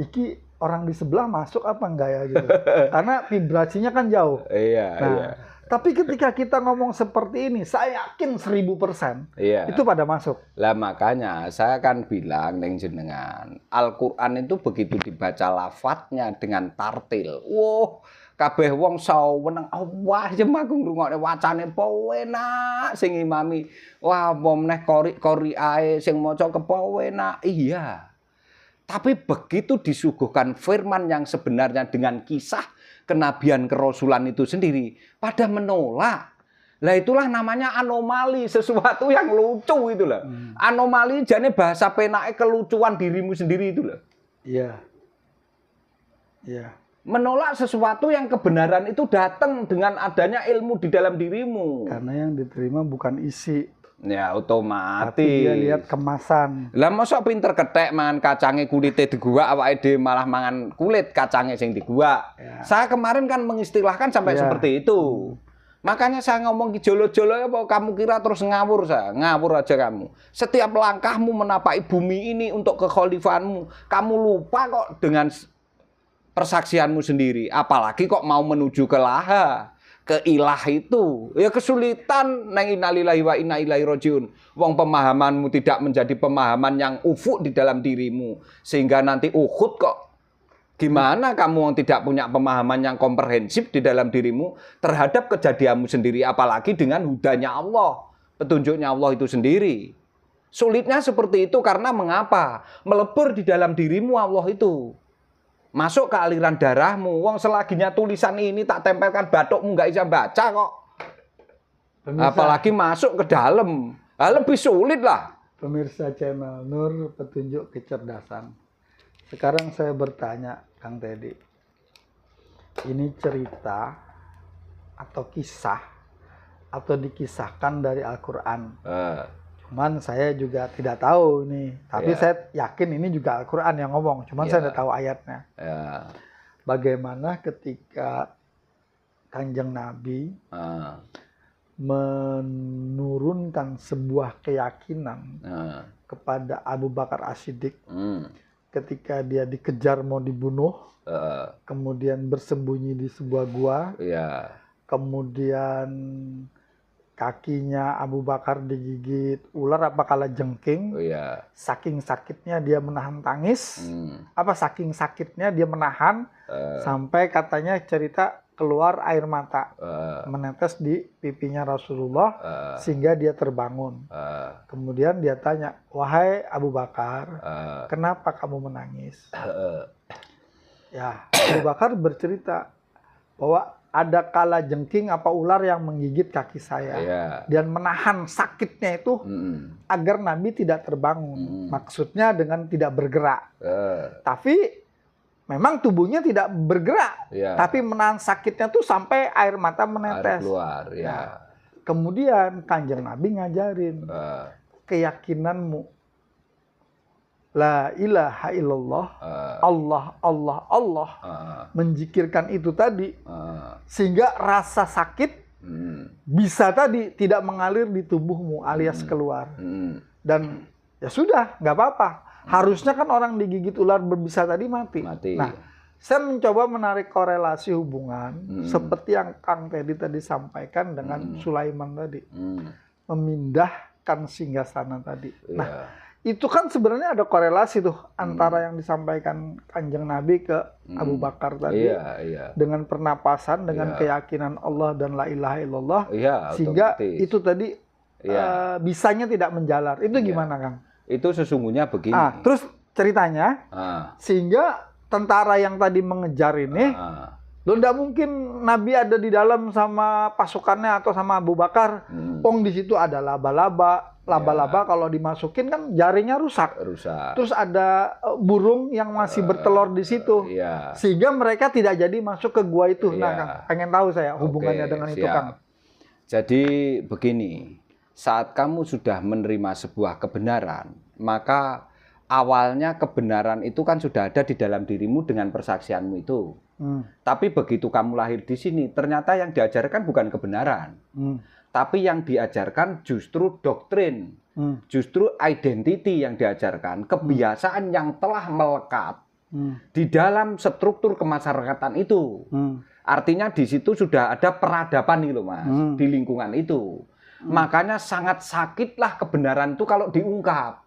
iki orang di sebelah masuk apa enggak ya gitu. Karena vibrasinya kan jauh. Iya, iya. Tapi ketika kita ngomong seperti ini, saya yakin 1000% itu pada masuk. Lah makanya saya kan bilang neng jenengan, Al-Qur'an itu begitu dibaca lafadznya dengan tartil. Wah, kabeh wong saweneng Allah jemaku ngrungokne wacane penak sing imami. Wah, apa meneh qori ae sing maca kepenak. Iya. Tapi begitu disuguhkan firman yang sebenarnya dengan kisah kenabian kerasulan itu sendiri pada menolak. Lah itulah namanya anomali, sesuatu yang lucu itu loh. Anomali jane bahasa penake kelucuan dirimu sendiri itu loh. Iya. Iya. Menolak sesuatu yang kebenaran itu datang dengan adanya ilmu di dalam dirimu. Karena yang diterima bukan isi. Ya otomatis. Tapi dia lihat kemasan. Lah mosok pinter kethek mangan kacange kulite diguak awake dhewe malah mangan kulit kacange sing diguak. Ya. Saya kemarin kan mengistilahkan sampai seperti itu. Makanya saya ngomong jolo-jolo apa kamu kira terus ngawur saya. Ngawur aja kamu. Setiap langkahmu menapaki bumi ini untuk kekhalifahanmu, kamu lupa kok dengan persaksianmu sendiri. Apalagi kok mau menuju ke laha. ke ilah itu. Ya kesulitan nang innalillahi wa inna ilaihi rajiun. Wong pemahamanmu tidak menjadi pemahaman yang ufuk di dalam dirimu sehingga nanti Uhud kok. Gimana kamu yang tidak punya pemahaman yang komprehensif di dalam dirimu terhadap kejadianmu sendiri apalagi dengan hudanya Allah, petunjuknya Allah itu sendiri. Sulitnya seperti itu karena mengapa? Melebur di dalam dirimu Allah itu. Masuk ke aliran darahmu. Wong selaginya tulisan ini tak tempelkan batukmu nggak bisa baca kok. Pemirsa, apalagi masuk ke dalam. Lebih sulit lah. Pemirsa channel Nur Petunjuk Kecerdasan. Sekarang saya bertanya, Kang Teddy. Ini cerita atau kisah atau dikisahkan dari Al-Quran. Cuman saya juga tidak tahu nih, tapi saya yakin ini juga Al-Quran yang ngomong, cuman saya tidak tahu ayatnya. Bagaimana ketika Kanjeng Nabi menurunkan sebuah keyakinan kepada Abu Bakar As-Siddiq ketika dia dikejar mau dibunuh, kemudian bersembunyi di sebuah gua, kemudian kakinya Abu Bakar digigit ular apa kalajengking. Saking sakitnya dia menahan tangis. Saking sakitnya dia menahan sampai katanya cerita keluar air mata menetes di pipinya Rasulullah sehingga dia terbangun. Kemudian dia tanya, "Wahai Abu Bakar, kenapa kamu menangis?" Ya, Abu Bakar bercerita bahwa ada kalajengking apa ular yang menggigit kaki saya dan menahan sakitnya itu agar Nabi tidak terbangun. Maksudnya dengan tidak bergerak. Tapi memang tubuhnya tidak bergerak, tapi menahan sakitnya tuh sampai air mata menetes. Keluar, Kemudian Kanjeng Nabi ngajarin keyakinanmu La ilaha illallah, Allah, menjikirkan itu tadi, sehingga rasa sakit bisa tadi tidak mengalir di tubuhmu alias keluar. Dan ya sudah, nggak apa-apa. Harusnya kan orang digigit ular berbisa tadi mati. Nah, saya mencoba menarik korelasi hubungan seperti yang Kang Teddy tadi sampaikan dengan Sulaiman tadi, memindahkan singgasana tadi. Nah, itu kan sebenarnya ada korelasi tuh antara yang disampaikan Kanjeng Nabi ke Abu Bakar tadi dengan pernapasan, dengan keyakinan Allah dan la ilaha illallah, sehingga itu tadi bisanya tidak menjalar. Itu gimana, Kang? Itu sesungguhnya begini. Terus ceritanya, sehingga tentara yang tadi mengejar ini, lo nggak mungkin Nabi ada di dalam sama pasukannya atau sama Abu Bakar. Pong di situ ada laba-laba. Laba-laba kalau dimasukin kan jaringnya rusak. Terus ada burung yang masih bertelur di situ. Sehingga mereka tidak jadi masuk ke gua itu. Nah, Kang, pengen tahu saya hubungannya dengan itu, Kang. Jadi begini, saat kamu sudah menerima sebuah kebenaran, maka awalnya kebenaran itu kan sudah ada di dalam dirimu dengan persaksianmu itu. Tapi begitu kamu lahir di sini, ternyata yang diajarkan bukan kebenaran. Tapi yang diajarkan justru doktrin, justru identity yang diajarkan, kebiasaan yang telah melekat di dalam struktur kemasyarakatan itu. Artinya di situ sudah ada peradaban nih loh, Mas, di lingkungan itu. Makanya sangat sakitlah kebenaran itu kalau diungkap.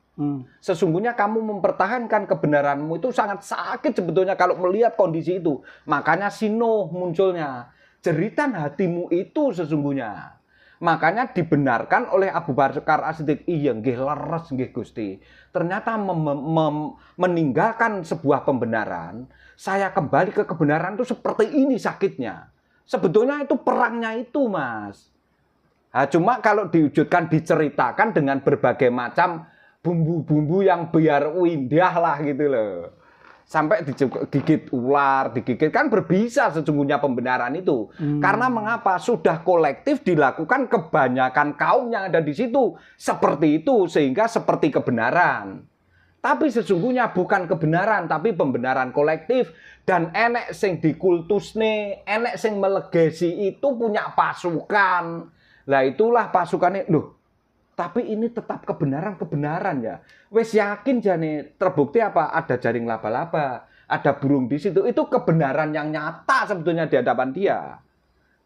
Sesungguhnya kamu mempertahankan kebenaranmu itu sangat sakit sebetulnya kalau melihat kondisi itu. Makanya sinoh munculnya. Jeritan hatimu itu sesungguhnya. Makanya dibenarkan oleh Abu Bakar As-Siddiq, iya nggih leres nggih Gusti. Ternyata meninggalkan sebuah pembenaran, saya kembali ke kebenaran itu seperti ini sakitnya. Sebetulnya itu perangnya itu, Mas. Nah, cuma kalau diwujudkan, diceritakan dengan berbagai macam bumbu-bumbu yang biar indah lah gitu loh. Sampai digigit ular, digigit, kan berbisa sesungguhnya pembenaran itu. Karena mengapa? Sudah kolektif dilakukan kebanyakan kaum yang ada di situ. Seperti itu, sehingga seperti kebenaran. Tapi sesungguhnya bukan kebenaran, tapi pembenaran kolektif. Dan enek sing dikultusne, enek sing melegesi itu punya pasukan. Lah itulah pasukannya, loh. Tapi ini tetap kebenaran ya. Wes yakin jane terbukti apa? Ada jaring laba-laba, ada burung di situ. Itu kebenaran yang nyata sebetulnya di hadapan dia.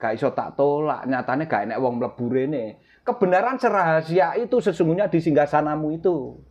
gak iso tak tolak, nyatane gak enek wong mlebu rene. Kebenaran serahasia itu sesungguhnya di singgasanamu itu.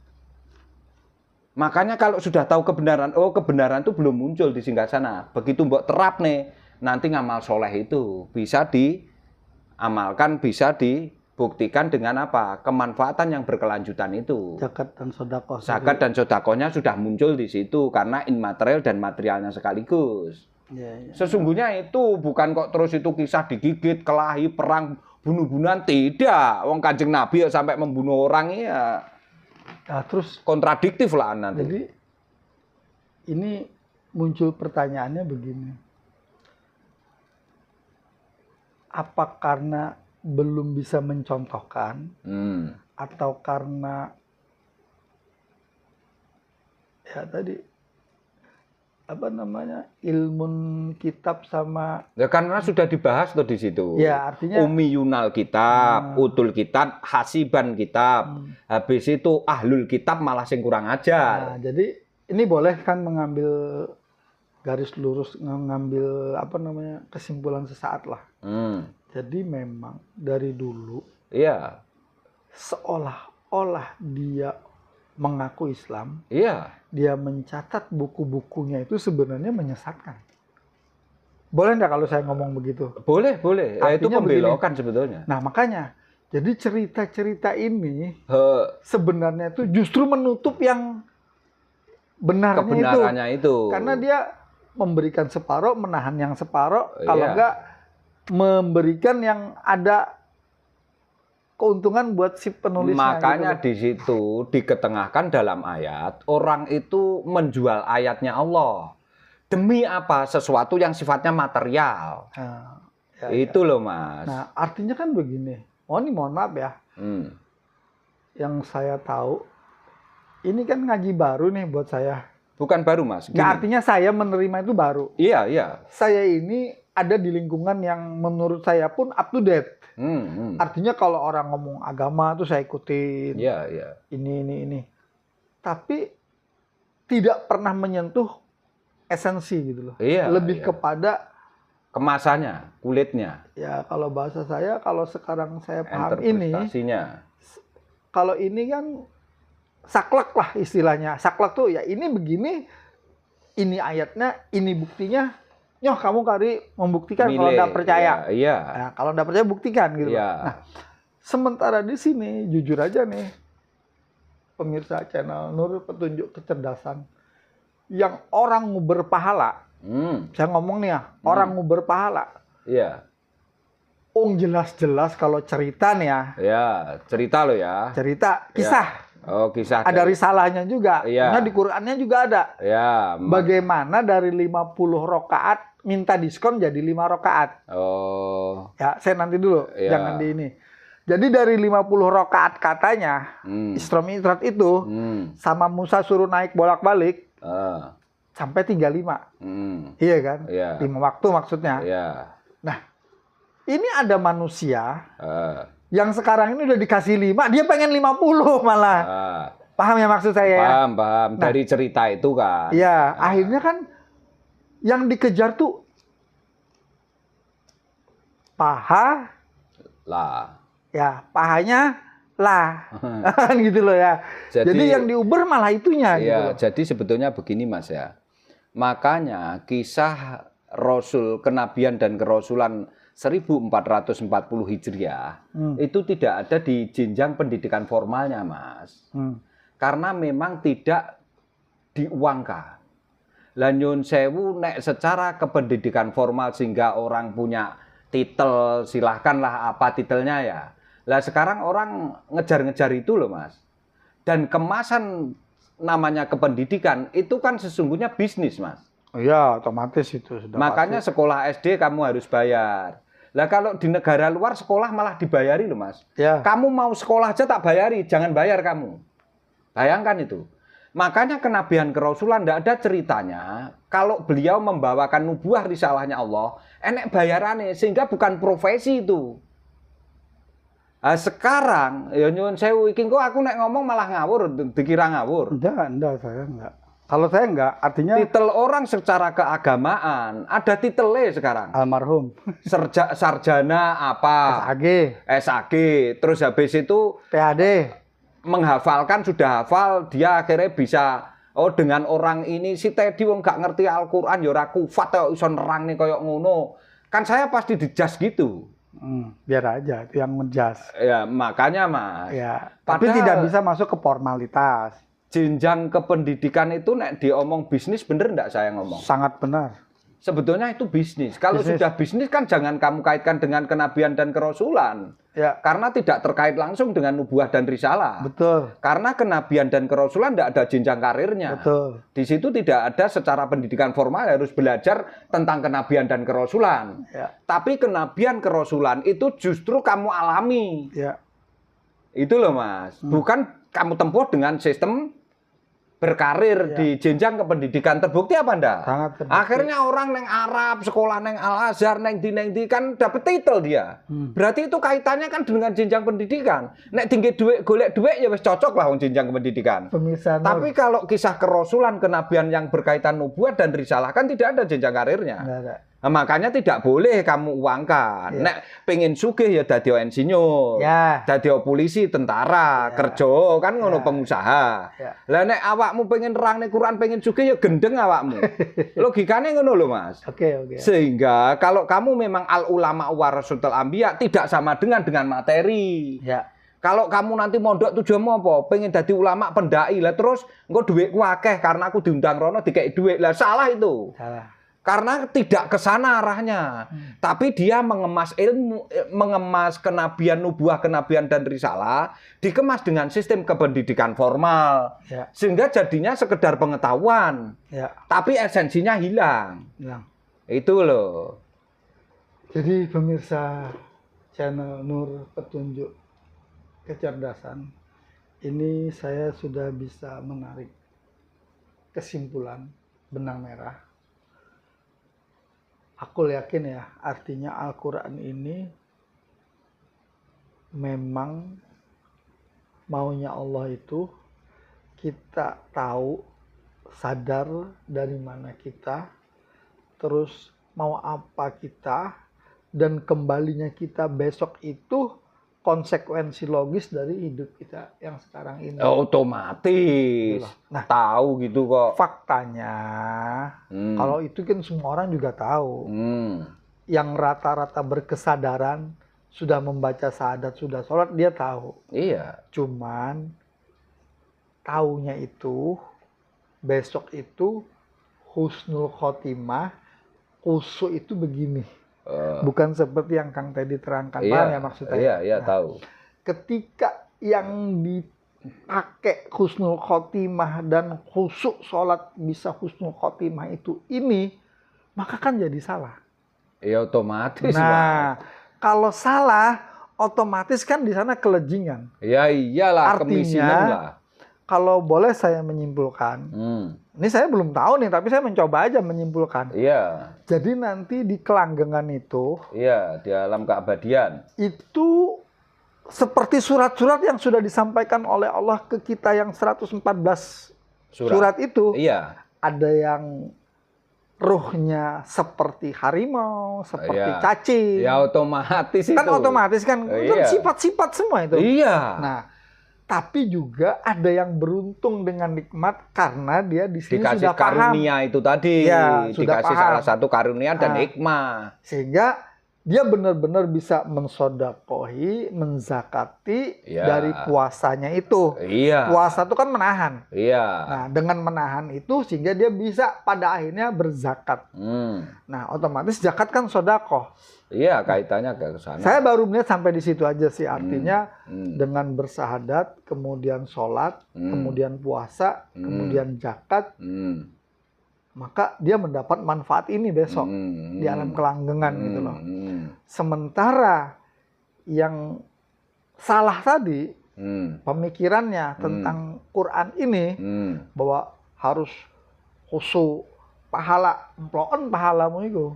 Makanya kalau sudah tahu kebenaran, oh kebenaran itu belum muncul di singgasana. Begitu mbok terap nih, nanti ngamal soleh itu bisa diamalkan, bisa dibuktikan dengan apa? Kemanfaatan yang berkelanjutan itu. Zakat dan sedekah. Zakat dan sedekahnya sudah muncul di situ karena immaterial dan materialnya sekaligus. Ya. Sesungguhnya itu bukan kok terus itu kisah digigit, kelahi, perang, bunuh-bunuhan, tidak. Wong Kanjeng Nabi ya sampai membunuh orang ya. Nah, terus kontradiktif lah nanti. Jadi ini muncul pertanyaannya begini. Apa karena belum bisa mencontohkan atau karena ya tadi apa namanya ilmu kitab sama ya karena sudah dibahas tuh di situ. Ya artinya Ummiyunal kitab, utul kitab, hasiban kitab. Habis itu ahlul kitab malah sing kurang ajar. Nah, jadi ini boleh kan mengambil garis lurus, mengambil apa namanya kesimpulan sesaat lah. Jadi memang dari dulu, iya, seolah-olah dia mengaku Islam, iya, dia mencatat buku-bukunya itu sebenarnya menyesatkan. Boleh nggak kalau saya ngomong begitu? Boleh, boleh. Ya, itu pembelokan sebetulnya. Nah makanya, jadi cerita-cerita ini sebenarnya itu justru menutup yang benarnya kebenarannya itu. Karena dia memberikan separuh, menahan yang separuh, kalau enggak memberikan yang ada keuntungan buat si penulisnya. Makanya gitu. di situ diketengahkan dalam ayat, orang itu menjual ayatnya Allah. Demi apa? Sesuatu yang sifatnya material. Nah, itu loh Mas. Nah artinya kan begini, ini mohon maaf ya. Yang saya tahu, ini kan ngaji baru nih buat saya. Bukan baru Mas. Nah, artinya saya menerima itu baru. Iya, iya. Saya ini ada di lingkungan yang menurut saya pun up to date. Artinya kalau orang ngomong agama tuh saya ikutin. Iya, iya. Ini. Tapi tidak pernah menyentuh esensi gitu loh. Iya, lebih kepada kemasannya, kulitnya. Ya kalau bahasa saya, kalau sekarang saya paham ini, kalau ini kan saklek lah istilahnya. Saklek tuh ya ini begini, ini ayatnya, ini buktinya. Nyoh kamu kali membuktikan kalau nggak percaya. Iya. Nah, kalau nggak percaya buktikan gitu. Iya. Nah, sementara di sini jujur aja nih, pemirsa channel Nur Petunjuk Kecerdasan, yang orang berpahala, saya ngomong nih ya, orang berpahala. Iya. Jelas-jelas kalau cerita nih ya. Ya, cerita lo ya. Cerita, kisah. Oh, kisah. Ada risalahnya juga. Iya. Nah, di Qur'annya juga ada. Ya. Bagaimana dari 50 rakaat minta diskon jadi 5 rakaat. Oh. Ya, saya nanti dulu, jangan di ini. Jadi dari 50 rakaat katanya, Isra Mi'raj itu sama Musa suruh naik bolak-balik sampai 35. Iya kan? Iya. 5 waktu maksudnya. Iya. Nah, ini ada manusia yang sekarang ini udah dikasih 5, dia pengen 50 malah. Paham ya maksud saya? Paham, paham. Nah, dari cerita itu kan. Iya, akhirnya kan yang dikejar tuh paha lah. Ya, pahanya lah. Kan gitu loh ya. Jadi yang diuber malah itunya iya, gitu loh. Jadi sebetulnya begini Mas ya. Makanya kisah Rasul, kenabian dan kerasulan 1440 Hijriah itu tidak ada di jenjang pendidikan formalnya Mas. Karena memang tidak diuangkan. Lah nyun sewu nek secara kependidikan formal sehingga orang punya titel, silahkanlah apa titelnya ya. Lah sekarang orang ngejar-ngejar itu loh Mas. Dan kemasan namanya kependidikan itu kan sesungguhnya bisnis Mas. Iya, otomatis itu sudah. Makanya pasti. Sekolah SD kamu harus bayar. Lah kalau di negara luar sekolah malah dibayari loh Mas. Ya. Kamu mau sekolah aja tak bayari, jangan bayar kamu. Bayangkan itu. Makanya kenabian kerasulan tidak ada ceritanya kalau beliau membawakan nubuah risalahnya Allah, enek bayarannya sehingga bukan profesi itu. Nah, sekarang ya nyuwun sewu iki kok aku nek ngomong malah ngawur, dikira ngawur. Enggak, saya enggak. Kalau saya enggak, artinya titel orang secara keagamaan ada titelnya sekarang. almarhum. Sarjana apa? SAG. Terus habis itu PhD. Menghafalkan sudah hafal, dia akhirnya bisa dengan orang ini si Teddy wong gak ngerti Al-Qur'an ya ora kufat kok iso nerang nih koyo ngono. Kan saya pasti dijudge gitu. Biar aja itu yang menjas. Ya, makanya Mas. Ya, tapi tidak bisa masuk ke formalitas. Jenjang kependidikan itu nek diomong bisnis bener enggak saya ngomong? Sangat benar. Sebetulnya itu bisnis. Kalau sudah bisnis kan jangan kamu kaitkan dengan kenabian dan kerasulan. Ya. Karena tidak terkait langsung dengan nubuah dan risalah. Betul. Karena kenabian dan kerasulan tidak ada jenjang karirnya. Betul. Di situ tidak ada secara pendidikan formal harus belajar tentang kenabian dan kerasulan. Ya. Tapi kenabian kerasulan itu justru kamu alami. Ya. Itu loh Mas. Bukan kamu tempuh dengan sistem berkarir di jenjang kependidikan. Terbukti apa enggak? Sangat terbukti. Akhirnya orang neng Arab, sekolah neng Al-Azhar, neng di kan dapat titel dia. Berarti itu kaitannya kan dengan jenjang pendidikan. Nek tinggi duit, golek duit ya wis cocok lah jenjang pendidikan. Pemirsa. Tapi kalau kisah kerasulan, kenabian yang berkaitan nubuat dan risalah kan tidak ada jenjang karirnya. Nggak ada. Nah, makanya tidak boleh kamu uangkan. Ya. Nek pengen sugih ya dadi insinyur, ya. dadi polisi, tentara, kerja kan ngono pengusaha. Ya. Lah nek awakmu pengen nerangne Quran, pengen sugih ya gendeng awakmu. Logikane ngono lho Mas. Oke. Sehingga kalau kamu memang al ulama warasatul anbiya tidak sama dengan materi. Ya. Kalau kamu nanti mondok tujuanmu apa? Pengen dadi ulama pendai lah terus engko dhuwitku akeh karena aku diundang rono dikei dhuwit. Lah salah itu. Salah. Karena tidak ke sana arahnya. Tapi dia mengemas ilmu, mengemas kenabian, nubuah, kenabian dan risalah, dikemas dengan sistem kependidikan formal. Ya. Sehingga jadinya sekedar pengetahuan. Ya. Tapi esensinya hilang. Itu loh. Jadi pemirsa channel Nur Petunjuk Kecerdasan, ini saya sudah bisa menarik kesimpulan benang merah. Aku yakin ya, artinya Al-Quran ini memang maunya Allah itu kita tahu, sadar dari mana kita, terus mau apa kita, dan kembalinya kita besok itu konsekuensi logis dari hidup kita yang sekarang ini. Otomatis. Nah, tahu gitu kok. Faktanya, kalau itu kan semua orang juga tahu. Yang rata-rata berkesadaran, sudah membaca syahadat, sudah sholat, dia tahu. Iya. Cuman, taunya itu, besok itu, husnul khotimah, khusyuk itu begini. Bukan seperti yang Kang Teddy terangkan, paham ya maksudnya? Iya, tahu. Ketika yang dipakai husnul khotimah dan khusyuk sholat bisa husnul khotimah itu ini, maka kan jadi salah. Ya otomatis. Nah, kalau salah, otomatis kan di sana kelejingan. Ya iyalah, artinya, lah. Kalau boleh saya menyimpulkan, ini saya belum tahu nih, tapi saya mencoba aja menyimpulkan. Iya. Jadi nanti di kelanggengan itu, iya, di alam keabadian, itu seperti surat-surat yang sudah disampaikan oleh Allah ke kita yang 114 surat itu. Iya. Ada yang ruhnya seperti harimau, seperti cacing. Ya otomatis kan itu. Otomatis kan sifat-sifat semua itu. Iya. Nah, tapi juga ada yang beruntung dengan nikmat karena dia di sini dikasih sudah paham. Karunia itu tadi, dikasih salah satu karunia dan hikmah. Sehingga dia benar-benar bisa mensodakohi, menzakati dari puasanya itu. Iya. Puasa itu kan menahan. Iya. Nah, dengan menahan itu sehingga dia bisa pada akhirnya berzakat. Nah, otomatis zakat kan sodakoh. Iya, kaitannya ke sana. Saya baru melihat sampai di situ aja sih. Artinya dengan bersahadat, kemudian sholat, kemudian puasa, kemudian zakat, maka dia mendapat manfaat ini besok di alam kelanggengan gitu loh. Sementara yang salah tadi, pemikirannya tentang Quran ini, bahwa harus khusyuk, pahala, emploen pahalamu itu.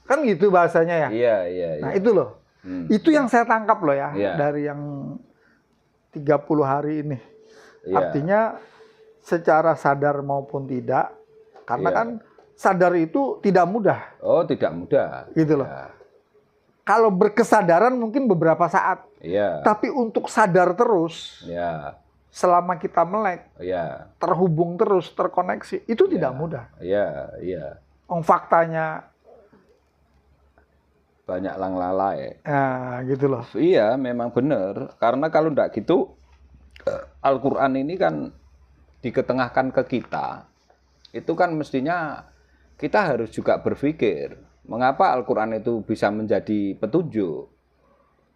Kan gitu bahasanya ya. Iya. Nah itu loh. Itu yang saya tangkap loh ya. Dari yang 30 hari ini. Artinya secara sadar maupun tidak, karena Iya. kan sadar itu tidak mudah, Oh, tidak mudah. gitu loh. Ya. Kalau berkesadaran mungkin beberapa saat, Iya. tapi untuk sadar terus Ya. selama kita melek, Ya. terhubung terus, terkoneksi, itu tidak mudah. Iya, iya. Faktanya, Banyak lalai. ya gitu loh. Iya, memang benar. Karena kalau enggak gitu, Al-Quran ini kan diketengahkan ke kita. Itu kan mestinya kita harus juga berpikir, mengapa Al-Quran itu bisa menjadi petunjuk?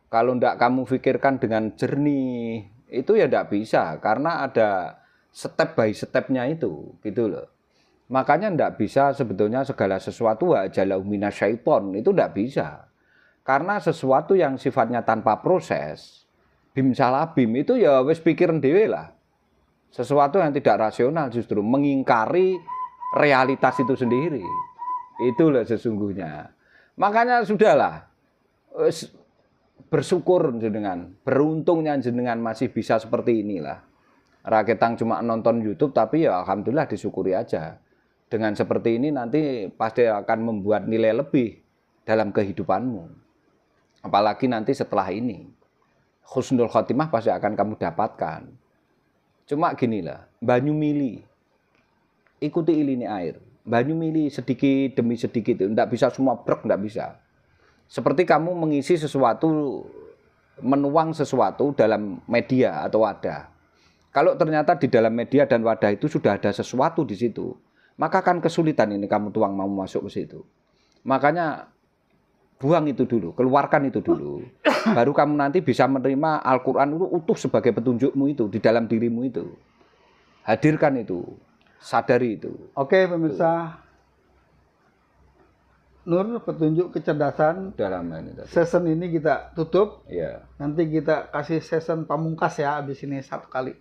Kalau enggak kamu pikirkan dengan jernih, itu ya enggak bisa. Karena ada step by stepnya itu, gitu loh. Makanya enggak bisa sebetulnya segala sesuatu ajalau minasyaiton, itu enggak bisa. Karena sesuatu yang sifatnya tanpa proses, bim salah bim itu ya wis pikiran dhewe lah. Sesuatu yang tidak rasional justru mengingkari realitas itu sendiri. Itulah sesungguhnya. Makanya sudahlah, bersyukur jenengan, beruntungnya jenengan masih bisa seperti inilah. Raketang cuma nonton YouTube tapi ya alhamdulillah disyukuri aja. Dengan seperti ini nanti pasti akan membuat nilai lebih dalam kehidupanmu. Apalagi nanti setelah ini. Husnul khotimah pasti akan kamu dapatkan. Cuma ginilah, banyu mili. Ikuti iline air. Banyu mili sedikit demi sedikit. Enggak bisa semua brek, enggak bisa. Seperti kamu mengisi sesuatu, menuang sesuatu dalam media atau wadah. Kalau ternyata di dalam media dan wadah itu sudah ada sesuatu di situ, maka kan kesulitan ini kamu tuang mau masuk ke situ. Makanya buang itu dulu, keluarkan itu dulu. Baru kamu nanti bisa menerima Al-Quran itu utuh sebagai petunjukmu itu, di dalam dirimu itu. Hadirkan itu, sadari itu. Oke pemirsa, Nur petunjuk kecerdasan. Dalam ini tadi. Season ini kita tutup. Iya. Nanti kita kasih season pamungkas ya, abis ini 1 kali.